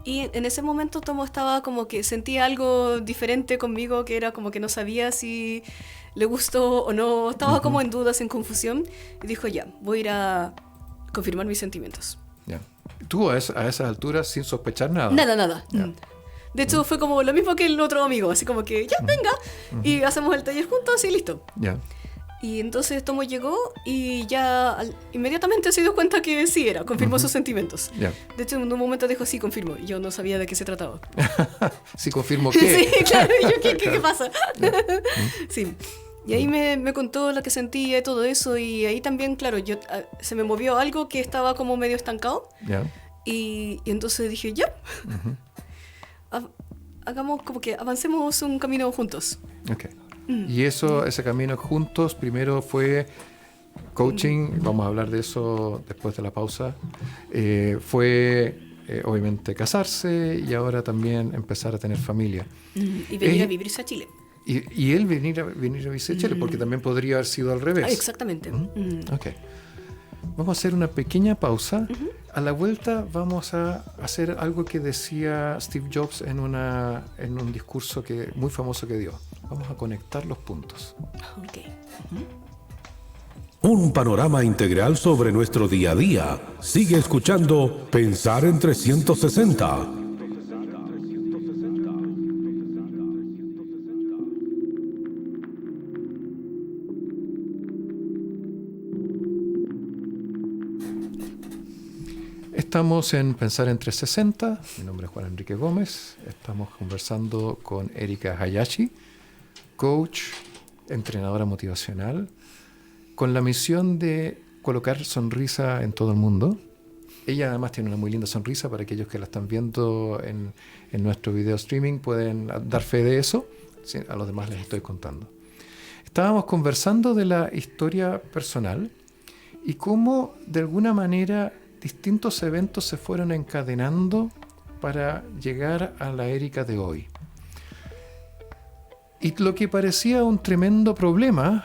Y en ese momento Tomo estaba como que sentía algo diferente conmigo, que era como que no sabía si le gustó o no, estaba como en dudas, en confusión, y dijo, ya, voy a ir a confirmar mis sentimientos. Ya. Tú a esas alturas sin sospechar nada. Nada. Ya. De hecho, fue como lo mismo que el otro amigo, así como que, ya, venga, y hacemos el taller juntos y listo. Ya. Y entonces Tomo llegó y ya inmediatamente se dio cuenta que sí era, confirmó sus sentimientos. Ya. De hecho, en un momento dijo, sí, confirmo. Y yo no sabía de qué se trataba. Sí, confirmo que. Sí, claro. Y yo, ¿qué pasa? Sí. Y ahí me contó lo que sentía y todo eso. Y ahí también, claro, se me movió algo que estaba como medio estancado. Ya. Y entonces dije, ya. Hagamos como que avancemos un camino juntos. Ok. Y ese camino juntos, primero fue coaching, vamos a hablar de eso después de la pausa. Fue obviamente casarse y ahora también empezar a tener familia. Y venir a vivirse a Chile. Y él venir a vivir a Chile, porque también podría haber sido al revés. Exactamente. Ok. Vamos a hacer una pequeña pausa. A la vuelta vamos a hacer algo que decía Steve Jobs en un discurso muy famoso que dio. Vamos a conectar los puntos. Ok. Un panorama integral sobre nuestro día a día. Sigue escuchando Pensar en 360. Estamos en Pensar en 360. Mi nombre es Juan Enrique Gómez. Estamos conversando con Erika Hayashi, coach, entrenadora motivacional, con la misión de colocar sonrisa en todo el mundo. Ella además tiene una muy linda sonrisa. Para aquellos que la están viendo en nuestro video streaming pueden dar fe de eso. Sí, a los demás les estoy contando. Estábamos conversando de la historia personal y cómo de alguna manera distintos eventos se fueron encadenando para llegar a la Erika de hoy. Y lo que parecía un tremendo problema,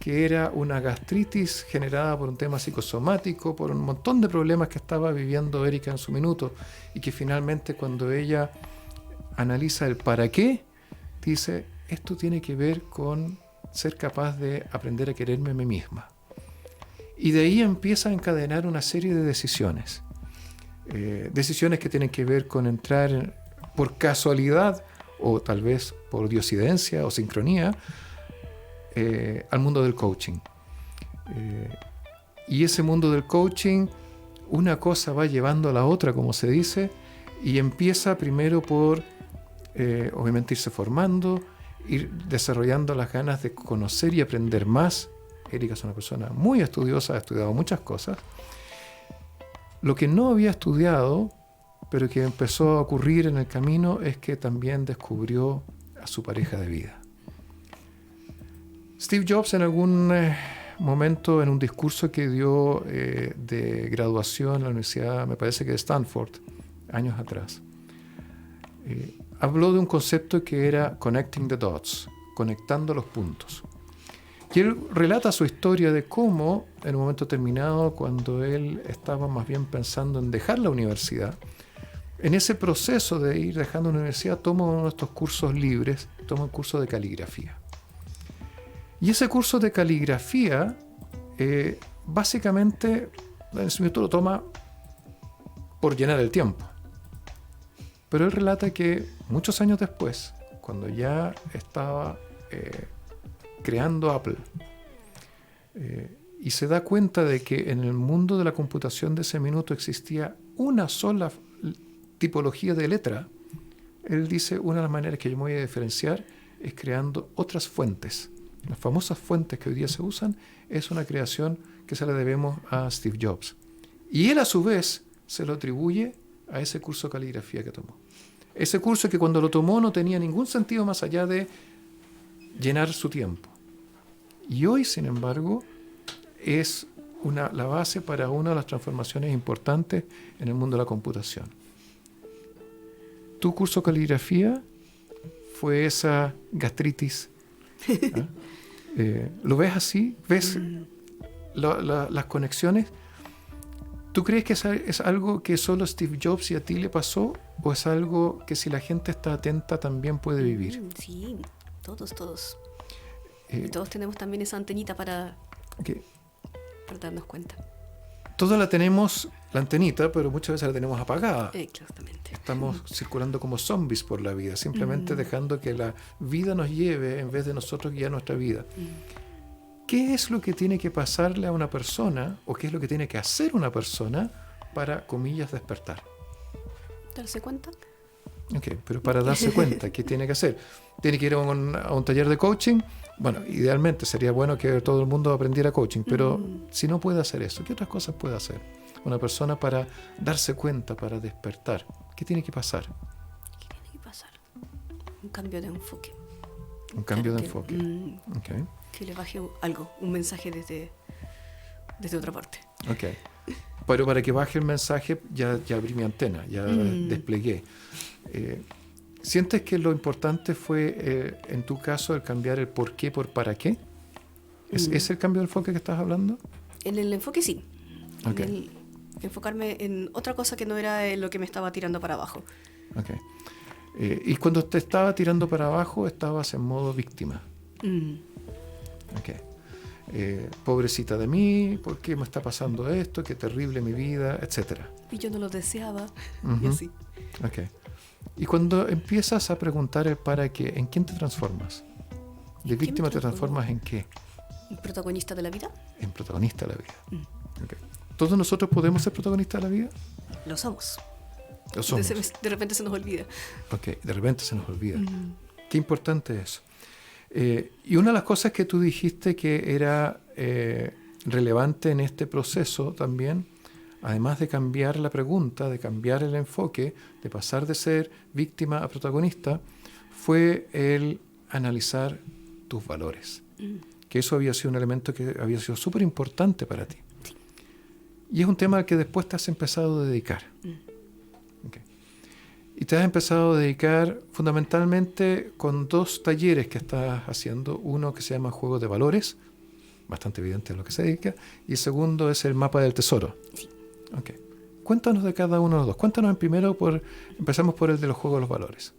que era una gastritis generada por un tema psicosomático, por un montón de problemas que estaba viviendo Erika en su minuto, y que finalmente cuando ella analiza el para qué, dice, esto tiene que ver con ser capaz de aprender a quererme a mí misma. Y de ahí empieza a encadenar una serie de decisiones. Decisiones que tienen que ver con entrar por casualidad o tal vez por diosidencia o sincronía al mundo del coaching. Y ese mundo del coaching, una cosa va llevando a la otra, como se dice, y empieza primero por obviamente irse formando, ir desarrollando las ganas de conocer y aprender más. Erika es una persona muy estudiosa, ha estudiado muchas cosas. Lo que no había estudiado, pero que empezó a ocurrir en el camino, es que también descubrió a su pareja de vida. Steve Jobs en algún momento, en un discurso que dio de graduación en la universidad, me parece que de Stanford, años atrás, habló de un concepto que era connecting the dots, conectando los puntos. Y él relata su historia de cómo, en un momento determinado, cuando él estaba más bien pensando en dejar la universidad, en ese proceso de ir dejando la universidad, toma uno de estos cursos libres, toma un curso de caligrafía. Y ese curso de caligrafía, básicamente, en su momento lo toma por llenar el tiempo. Pero él relata que muchos años después, cuando ya estaba creando Apple, y se da cuenta de que en el mundo de la computación de ese minuto existía una sola tipología de letra, él dice, una de las maneras que yo me voy a diferenciar es creando otras fuentes. Las famosas fuentes que hoy día se usan es una creación que se la debemos a Steve Jobs. Y él a su vez se lo atribuye a ese curso de caligrafía que tomó. Ese curso que cuando lo tomó no tenía ningún sentido más allá de llenar su tiempo. Y hoy, sin embargo, es la base para una de las transformaciones importantes en el mundo de la computación. Tu curso de caligrafía fue esa gastritis. ¿Ah? ¿Lo ves así? ¿Ves las conexiones? ¿Tú crees que es algo que solo Steve Jobs y a ti le pasó? ¿O es algo que si la gente está atenta también puede vivir? Sí, todos. Y todos tenemos también esa antenita para darnos cuenta. Todos la tenemos, la antenita, pero muchas veces la tenemos apagada. Exactamente. Estamos circulando como zombies por la vida, simplemente dejando que la vida nos lleve en vez de nosotros guiar nuestra vida. ¿Qué es lo que tiene que pasarle a una persona o qué es lo que tiene que hacer una persona para, comillas, despertar? ¿Darse cuenta? Ok, pero para darse cuenta, ¿qué tiene que hacer? ¿Tiene que ir a un taller de coaching? Bueno, idealmente sería bueno que todo el mundo aprendiera coaching, pero si no puede hacer eso, ¿qué otras cosas puede hacer una persona para darse cuenta, para despertar? ¿Qué tiene que pasar? ¿Qué tiene que pasar? Un cambio de enfoque. Un cambio de enfoque. Okay. Que le baje algo, un mensaje desde otra parte. Ok. Pero para que baje el mensaje ya abrí mi antena, ya desplegué. ¿Sientes que lo importante fue, en tu caso, el cambiar el por qué por para qué? ¿Es el cambio de enfoque que estás hablando? En el enfoque sí. Okay. Enfocarme en otra cosa que no era lo que me estaba tirando para abajo. Okay. Y cuando te estaba tirando para abajo, estabas en modo víctima. Okay. Pobrecita de mí, ¿por qué me está pasando esto? Qué terrible mi vida, etcétera. Y yo no lo deseaba. Y así. Okay. Y cuando empiezas a preguntar el para qué, ¿en quién te transformas? ¿De víctima te transformas en qué? ¿En protagonista de la vida? En protagonista de la vida. Okay. ¿Todos nosotros podemos ser protagonistas de la vida? Lo somos. Lo somos. De repente se nos olvida. Ok, de repente se nos olvida. Qué importante es. Y una de las cosas que tú dijiste que era relevante en este proceso también, además de cambiar la pregunta, de cambiar el enfoque, de pasar de ser víctima a protagonista, fue el analizar tus valores. Que eso había sido un elemento que había sido súper importante para ti. Sí. Y es un tema al que después te has empezado a dedicar. Okay. Y te has empezado a dedicar fundamentalmente con 2 talleres que estás haciendo. Uno que se llama Juegos de Valores, bastante evidente a lo que se dedica, y el segundo es el Mapa del Tesoro. Sí. Okay. Cuéntanos de cada uno de los 2. Cuéntanos primero, empezamos por el de los Juegos de los Valores.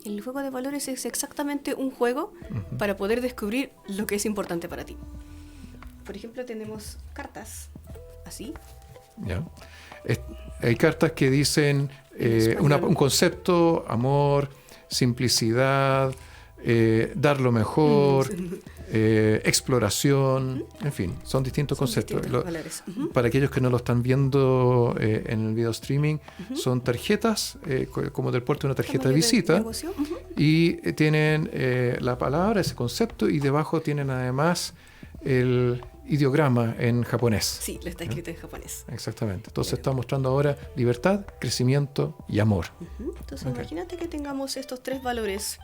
El juego de valores es exactamente un juego para poder descubrir lo que es importante para ti. Por ejemplo, tenemos cartas así. ¿Ya? Hay cartas que dicen un concepto, amor, simplicidad, dar lo mejor, exploración, en fin, son distintos conceptos. Valores. Para aquellos que no lo están viendo en el video streaming, son tarjetas, como del porte de una tarjeta de visita, y tienen la palabra, ese concepto, y debajo tienen además el ideograma en japonés. Sí, lo está escrito en japonés. Exactamente. Entonces está mostrando ahora libertad, crecimiento y amor. Entonces imagínate que tengamos estos 3 valores.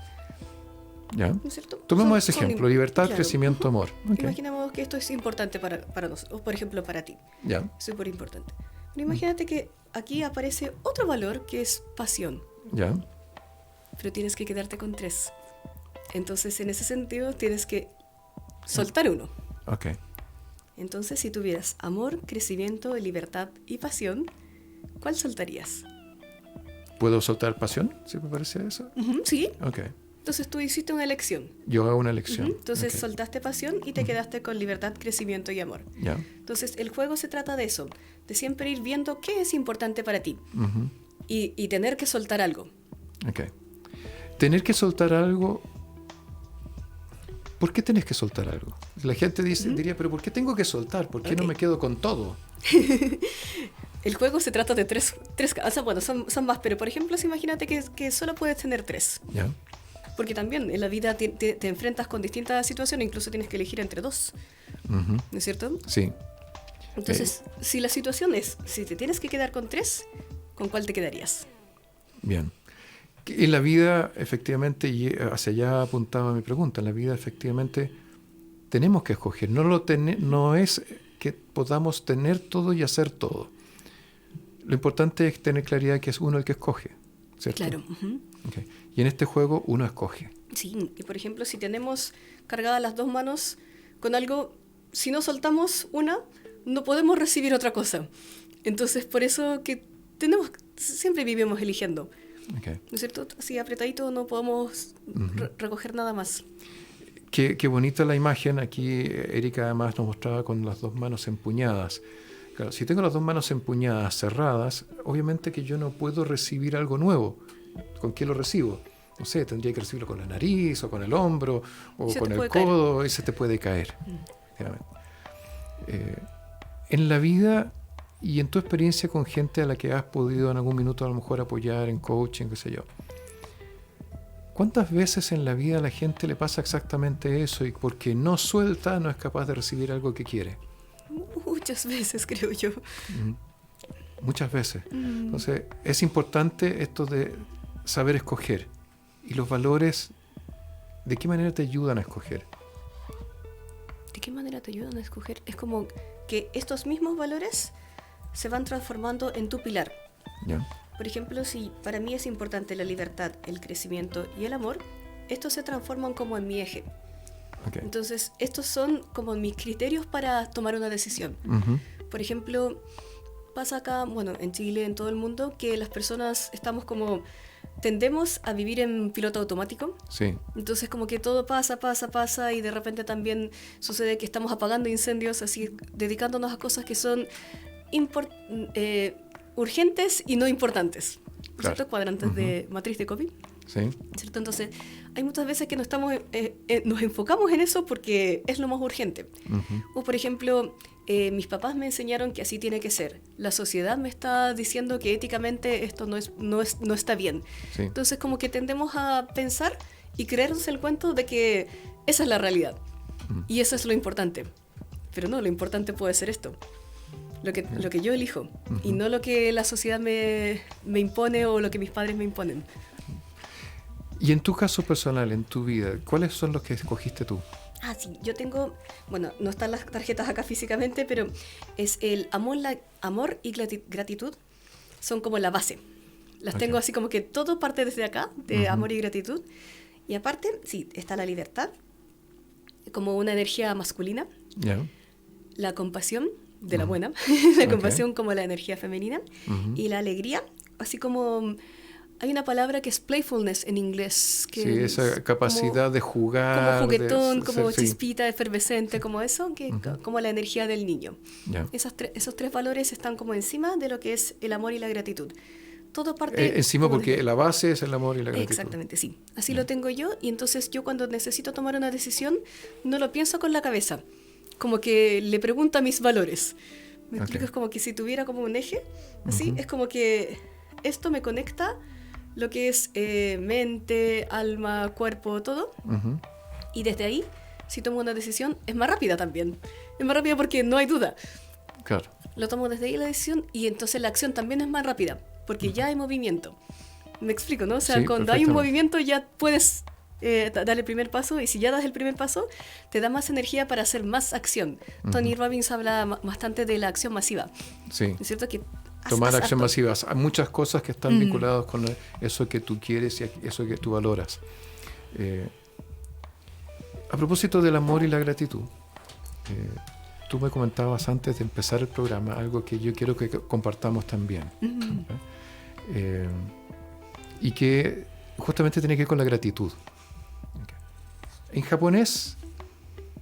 ¿Ya? ¿No es cierto? Tomemos ese ejemplo, libertad, claro. Crecimiento, amor. Okay. Imaginemos que esto es importante para nosotros, o por ejemplo para ti. Ya. Súper importante. Pero imagínate que aquí aparece otro valor que es pasión. Ya. Pero tienes que quedarte con 3. Entonces, en ese sentido, tienes que soltar uno. Ok. Entonces, si tuvieras amor, crecimiento, libertad y pasión, ¿cuál soltarías? ¿Puedo soltar pasión? ¿Sí me parece eso? Sí. Ok. Entonces tú hiciste una elección. Yo hago una elección. Entonces Okay. soltaste pasión y te quedaste con libertad, crecimiento y amor. Ya. Entonces el juego se trata de eso, de siempre ir viendo qué es importante para ti y tener que soltar algo. Ok. Tener que soltar algo. ¿Por qué tenés que soltar algo? La gente diría, pero ¿por qué tengo que soltar? ¿Por qué no me quedo con todo? El juego se trata de tres o sea, bueno, son más, pero por ejemplo, imagínate que solo puedes tener 3. Ya. Porque también en la vida te enfrentas con distintas situaciones, incluso tienes que elegir entre 2. ¿No es cierto? Sí. Entonces, si la situación es, si te tienes que quedar con 3, ¿con cuál te quedarías? Bien. En la vida, efectivamente, y hacia allá apuntaba mi pregunta, en la vida efectivamente tenemos que escoger. No es que podamos tener todo y hacer todo. Lo importante es tener claridad que es uno el que escoge, ¿cierto? Claro. Okay. Y en este juego uno escoge. Sí, y por ejemplo, si tenemos cargadas las 2 manos con algo, si no soltamos una, no podemos recibir otra cosa. Entonces, por eso que siempre vivimos eligiendo. Okay. ¿No es cierto? Así apretadito no podemos recoger nada más. Qué bonita la imagen. Aquí Erika además nos mostraba con las 2 manos empuñadas. Claro, si tengo las 2 manos empuñadas, cerradas, obviamente que yo no puedo recibir algo nuevo. ¿Con qué lo recibo? No sé, tendría que recibirlo con la nariz o con el hombro o con el codo y se te puede caer. En la vida y en tu experiencia con gente a la que has podido en algún minuto a lo mejor apoyar en coaching, qué sé yo, ¿cuántas veces en la vida a la gente le pasa exactamente eso y porque no suelta no es capaz de recibir algo que quiere? Muchas veces, creo yo. Muchas veces. Entonces, es importante esto de saber escoger. Y los valores, ¿de qué manera te ayudan a escoger? ¿De qué manera te ayudan a escoger? Es como que estos mismos valores se van transformando en tu pilar. ¿Ya? Por ejemplo, si para mí es importante la libertad, el crecimiento y el amor, estos se transforman como en mi eje. Okay. Entonces, estos son como mis criterios para tomar una decisión. Por ejemplo, pasa acá, bueno, en Chile, en todo el mundo, que las personas tendemos a vivir en piloto automático. Sí. Entonces como que todo pasa y de repente también sucede que estamos apagando incendios, así dedicándonos a cosas que son urgentes y no importantes. Claro. ¿Cierto? Cuadrantes de matriz de Copy. Sí. ¿Cierto? Entonces hay muchas veces que nos enfocamos en eso porque es lo más urgente. O por ejemplo, mis papás me enseñaron que así tiene que ser. La sociedad me está diciendo que éticamente esto no está bien. Sí. Entonces como que tendemos a pensar y creernos el cuento de que esa es la realidad. Y eso es lo importante. Pero no, lo importante puede ser esto. lo que yo elijo, y no lo que la sociedad me impone o lo que mis padres me imponen. Y en tu caso personal, en tu vida, ¿cuáles son los que escogiste tú? Ah, sí, yo tengo, bueno, no están las tarjetas acá físicamente, pero es el amor y gratitud, son como la base. Las tengo así como que todo parte desde acá, de amor y gratitud. Y aparte, sí, está la libertad, como una energía masculina. Yeah. La compasión, de la buena, la compasión como la energía femenina, y la alegría, así como hay una palabra que es playfulness en inglés. Que sí, esa capacidad de jugar. Como juguetón, como sí. chispita, efervescente, como eso, que como la energía del niño. Yeah. Esos tres valores están como encima de lo que es el amor y la gratitud. Todo parte... encima porque la base es el amor y la gratitud. Exactamente, sí. Así lo tengo yo, y entonces yo cuando necesito tomar una decisión, no lo pienso con la cabeza. Como que le pregunto a mis valores. ¿Me explico? Es como que si tuviera como un eje, así, es como que esto me conecta lo que es mente, alma, cuerpo, todo. Y desde ahí, si tomo una decisión, es más rápida también. Es más rápida porque no hay duda. Claro. Lo tomo desde ahí la decisión, y entonces la acción también es más rápida, porque ya hay movimiento. ¿Me explico, no? O sea, Sí, cuando hay un movimiento ya puedes dar el primer paso, y si ya das el primer paso, te da más energía para hacer más acción. Tony Robbins habla bastante de la acción masiva. Sí. ¿Es cierto? Que tomar acción masiva. Hay muchas cosas que están vinculadas con eso que tú quieres y eso que tú valoras. A propósito del amor y la gratitud, tú me comentabas antes de empezar el programa algo que yo quiero que compartamos también. Y que justamente tiene que ver con la gratitud. En japonés,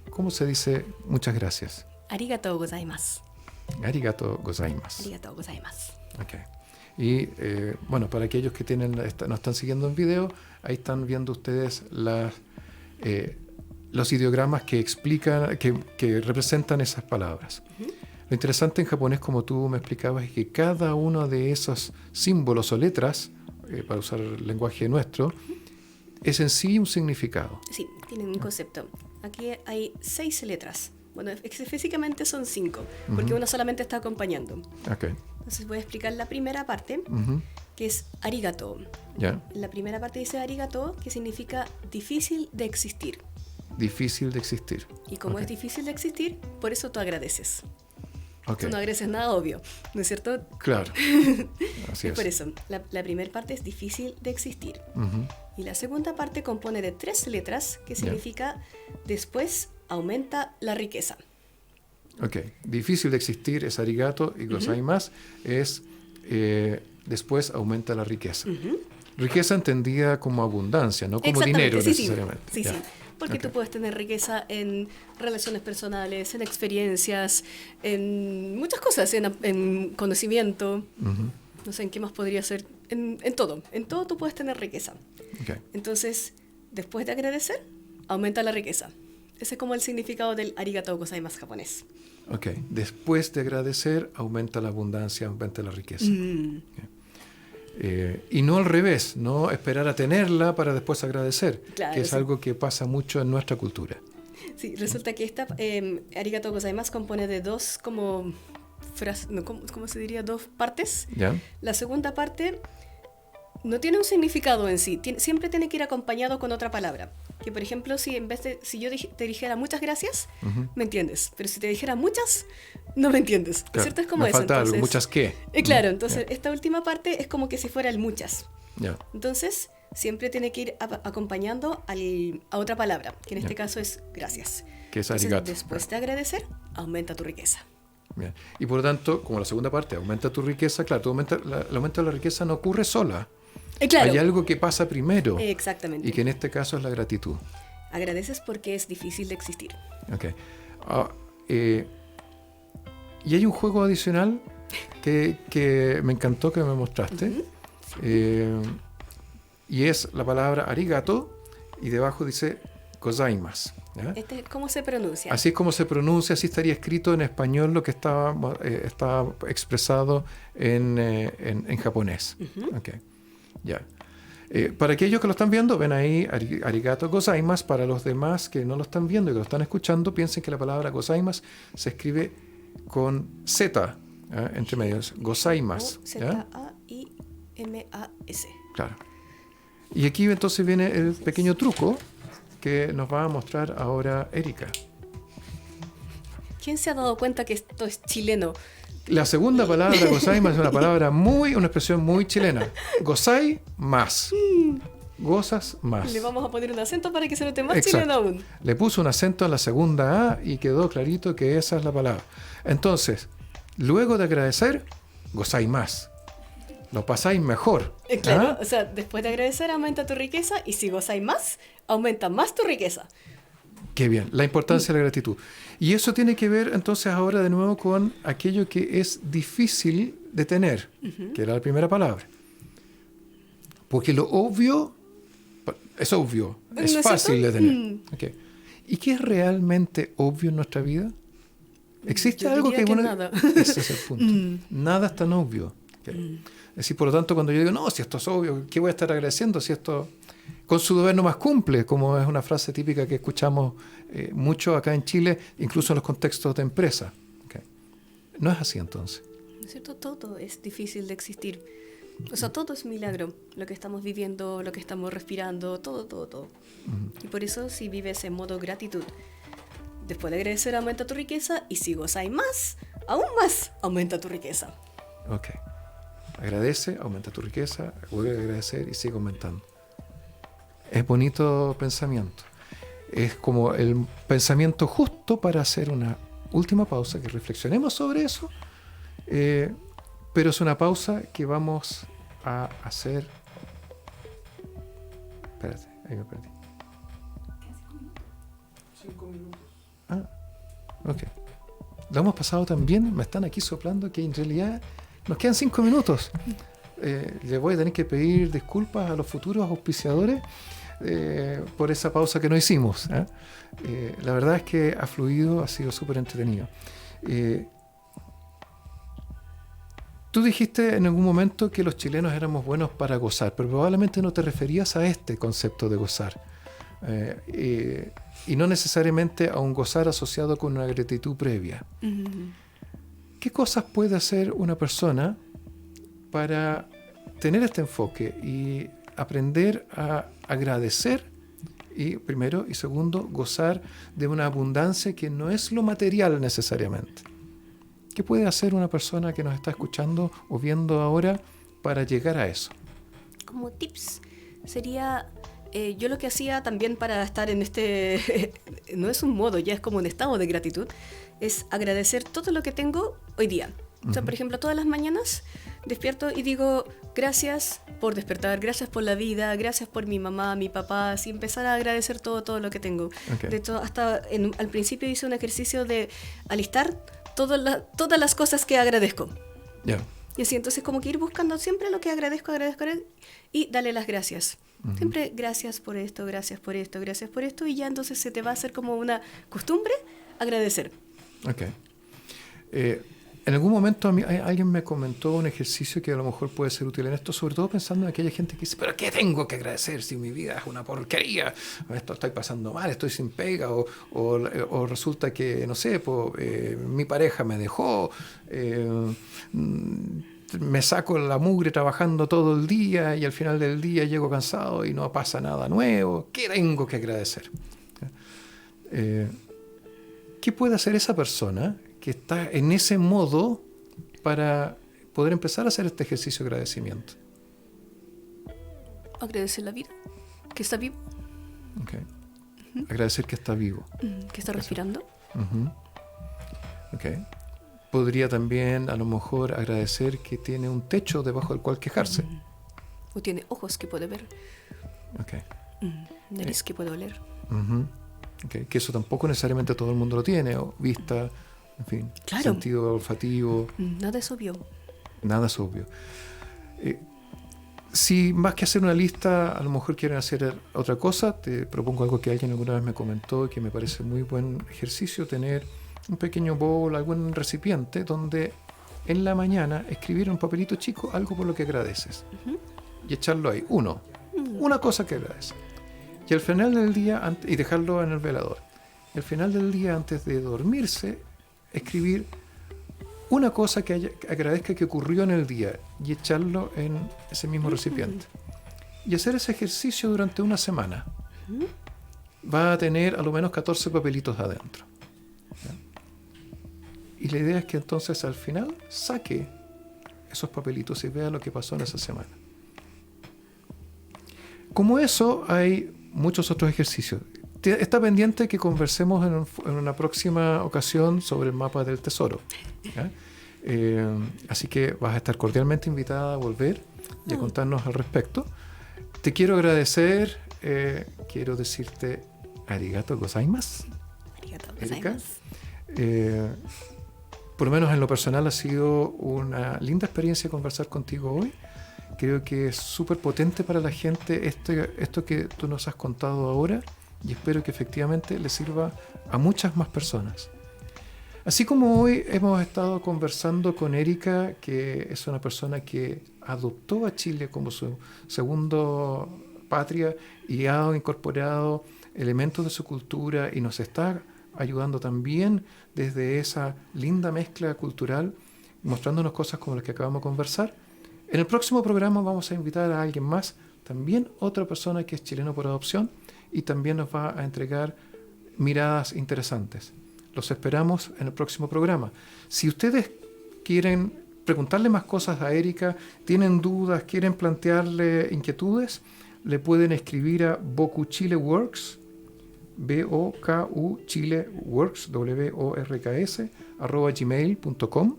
¿cómo se dice muchas gracias? Arigatou gozaimasu. Arigatou gozaimasu. Arigatou gozaimasu. Okay. Y bueno, para aquellos que nos están siguiendo en video, ahí están viendo ustedes los ideogramas que explican, que representan esas palabras. Lo interesante en japonés, como tú me explicabas, es que cada uno de esos símbolos o letras, para usar el lenguaje nuestro, es en sí un significado. Sí, tienen un concepto. Aquí hay 6 letras. Bueno, físicamente son 5, porque una solamente está acompañando. Okay. Entonces voy a explicar la primera parte, que es arigato. Yeah. La primera parte dice arigato, que significa difícil de existir. Difícil de existir. Y como es difícil de existir, por eso tú agradeces. Okay. Tú no agradeces nada obvio, ¿no es cierto? Claro. Así es. Por eso, la primera parte es difícil de existir. Y la segunda parte compone de 3 letras, que significa después aumenta la riqueza. Ok. Difícil de existir es arigato, y gozaimasu es después aumenta la riqueza. Riqueza entendida como abundancia, no como dinero necesariamente. Sí. Porque tú puedes tener riqueza en relaciones personales, en experiencias, en muchas cosas, en conocimiento. No sé en qué más podría ser. En todo. En todo tú puedes tener riqueza. Okay. Entonces, después de agradecer, aumenta la riqueza. Ese es como el significado del arigatou gozaimasu japonés. Ok. Después de agradecer, aumenta la abundancia, aumenta la riqueza. Okay. Y no al revés, no esperar a tenerla para después agradecer, claro, que es algo que pasa mucho en nuestra cultura. Sí, resulta que esta arigatou gozaimasu compone de 2 como ¿cómo se diría? 2 partes. ¿Ya? La segunda parte no tiene un significado en sí, siempre tiene que ir acompañado con otra palabra. Que por ejemplo, si yo te dijera muchas gracias, me entiendes, pero si te dijera muchas, no me entiendes. Claro, ¿Cierto? Es como me eso. falta Entonces, algo, muchas qué. Claro, entonces esta última parte es como que si fuera el muchas. Yeah. Entonces, siempre tiene que ir acompañando a otra palabra, que en este caso es gracias. Que es arigato. Entonces, después de agradecer, aumenta tu riqueza. Bien. Y por lo tanto, como la segunda parte, aumenta tu riqueza, claro, el aumento de la riqueza no ocurre sola. Claro. Hay algo que pasa primero. Exactamente. Y que en este caso es la gratitud. Agradeces porque es difícil de existir. Okay. Y hay un juego adicional que me encantó que me mostraste. Y es la palabra arigato y debajo dice gozaimasu. ¿Ya? ¿Cómo se pronuncia? Así es como se pronuncia, así estaría escrito en español lo que está expresado en japonés. Okay. Ya. Para aquellos que lo están viendo, ven ahí arigato gozaimasu. Para los demás que no lo están viendo y que lo están escuchando, piensen que la palabra gozaimasu se escribe con Z entre medios, gozaimasu. Z-A-I-M-A-S. Claro. Y aquí entonces viene el pequeño truco que nos va a mostrar ahora Erika. ¿Quién se ha dado cuenta que esto es chileno? La segunda palabra, gozaimasu, es una expresión muy chilena. Gozai más. Gozas más. Le vamos a poner un acento para que se note más Exacto. chileno aún. Le puso un acento en la segunda A y quedó clarito que esa es la palabra. Entonces, luego de agradecer, gozáis más. Lo pasáis mejor. Claro, o sea, después de agradecer aumenta tu riqueza y si gozáis más, aumenta más tu riqueza. Qué bien, la importancia de la gratitud. Y eso tiene que ver entonces ahora de nuevo con aquello que es difícil de tener, que era la primera palabra. Porque lo obvio es obvio, es fácil de tener. Okay. ¿Y qué es realmente obvio en nuestra vida? ¿Existe algo que nada. Ese es el punto. Nada es tan obvio. Okay. Es decir, por lo tanto, cuando yo digo, no, si esto es obvio, ¿qué voy a estar agradeciendo si esto con su deber no más cumple? Como es una frase típica que escuchamos mucho acá en Chile, incluso en los contextos de empresa. Okay. No es así entonces. ¿No es cierto? Todo es difícil de existir. O sea, todo es milagro. Lo que estamos viviendo, lo que estamos respirando, todo. Y por eso, si vives en modo gratitud, después de agradecer aumenta tu riqueza y si gozas más, aún más aumenta tu riqueza. Ok. Agradece, aumenta tu riqueza, vuelve a agradecer y sigue aumentando. Es bonito pensamiento. Es como el pensamiento justo para hacer una última pausa, que reflexionemos sobre eso, pero es una pausa que vamos a hacer. Espérate, ahí me perdí. 5 minutos. Ah, ok. Lo hemos pasado tan bien, me están aquí soplando que en realidad nos quedan 5 minutos. Le voy a tener que pedir disculpas a los futuros auspiciadores por esa pausa que no hicimos. La verdad es que ha fluido, ha sido súper entretenido. Tú dijiste en algún momento que los chilenos éramos buenos para gozar, pero probablemente no te referías a este concepto de gozar. Y no necesariamente a un gozar asociado con una gratitud previa. ¿Qué cosas puede hacer una persona para tener este enfoque y aprender a agradecer y primero y segundo gozar de una abundancia que no es lo material necesariamente? ¿Qué puede hacer una persona que nos está escuchando o viendo ahora para llegar a eso? Como tips sería, yo lo que hacía también para estar en este, no es un modo, ya es como un estado de gratitud, es agradecer todo lo que tengo hoy día. O sea, por ejemplo, todas las mañanas despierto y digo, gracias por despertar, gracias por la vida, gracias por mi mamá, mi papá, y empezar a agradecer todo lo que tengo. Okay. De hecho, hasta al principio hice un ejercicio de alistar todas las cosas que agradezco. Yeah. Y así, entonces como que ir buscando siempre lo que agradezco y darle las gracias. Siempre gracias por esto, y ya entonces se te va a hacer como una costumbre agradecer. Ok. En algún momento alguien me comentó un ejercicio que a lo mejor puede ser útil en esto, sobre todo pensando en aquella gente que dice, ¿pero qué tengo que agradecer si mi vida es una porquería? Esto estoy pasando mal, estoy sin pega, o resulta que, no sé, mi pareja me dejó, me saco la mugre trabajando todo el día y al final del día llego cansado y no pasa nada nuevo. ¿Qué tengo que agradecer? ¿Qué puede hacer esa persona que está en ese modo para poder empezar a hacer este ejercicio de agradecimiento? Agradecer la vida, que está vivo. Okay. Agradecer que está vivo. Que está respirando. Okay. Podría también a lo mejor agradecer que tiene un techo debajo del cual quejarse. O tiene ojos que puede ver. Okay. Nariz que puede oler. Okay. Que eso tampoco necesariamente todo el mundo lo tiene, o vista, en fin, claro. Sentido olfativo. Nada es obvio. Nada es obvio. Si más que hacer una lista, a lo mejor quieren hacer otra cosa, te propongo algo que alguien alguna vez me comentó y que me parece muy buen ejercicio, tener un pequeño bowl, algún recipiente donde en la mañana escribir en un papelito chico algo por lo que agradeces y echarlo ahí, una cosa que agradeces. Y al final del día, y dejarlo en el velador. Y al final del día, antes de dormirse, escribir una cosa que agradezca que ocurrió en el día y echarlo en ese mismo recipiente. Y hacer ese ejercicio durante una semana. Va a tener a lo menos 14 papelitos adentro. ¿Ya? Y la idea es que entonces al final saque esos papelitos y vea lo que pasó en esa semana. Como eso, hay muchos otros ejercicios. Está pendiente que conversemos en una próxima ocasión sobre el mapa del tesoro. ¿Ya? Así que vas a estar cordialmente invitada a volver y a contarnos al respecto. Te quiero agradecer, quiero decirte arigato gozaimasu, Erika. Por lo menos en lo personal ha sido una linda experiencia conversar contigo hoy. Creo que es súper potente para la gente esto que tú nos has contado ahora, y espero que efectivamente le sirva a muchas más personas. Así como hoy hemos estado conversando con Erika, que es una persona que adoptó a Chile como su segundo patria y ha incorporado elementos de su cultura y nos está ayudando también desde esa linda mezcla cultural, mostrándonos cosas como las que acabamos de conversar. En el próximo programa vamos a invitar a alguien más, también otra persona que es chileno por adopción, y también nos va a entregar miradas interesantes. Los esperamos en el próximo programa. Si ustedes quieren preguntarle más cosas a Erika, tienen dudas, quieren plantearle inquietudes, le pueden escribir a bokuchileworks, bokuchileworks, works, @gmail.com,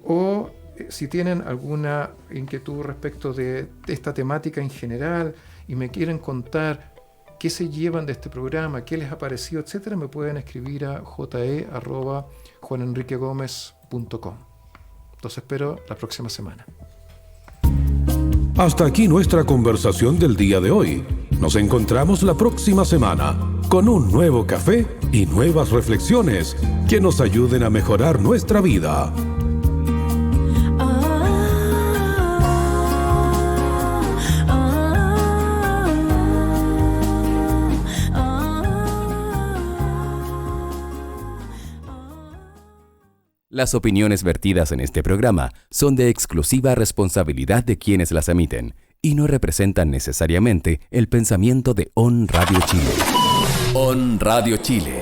o si tienen alguna inquietud respecto de esta temática en general y me quieren contar qué se llevan de este programa, qué les ha parecido, etcétera, me pueden escribir a je@juanenriquegomez.com. Los espero la próxima semana. Hasta aquí nuestra conversación del día de hoy. Nos encontramos la próxima semana con un nuevo café y nuevas reflexiones que nos ayuden a mejorar nuestra vida. Las opiniones vertidas en este programa son de exclusiva responsabilidad de quienes las emiten y no representan necesariamente el pensamiento de On Radio Chile. On Radio Chile.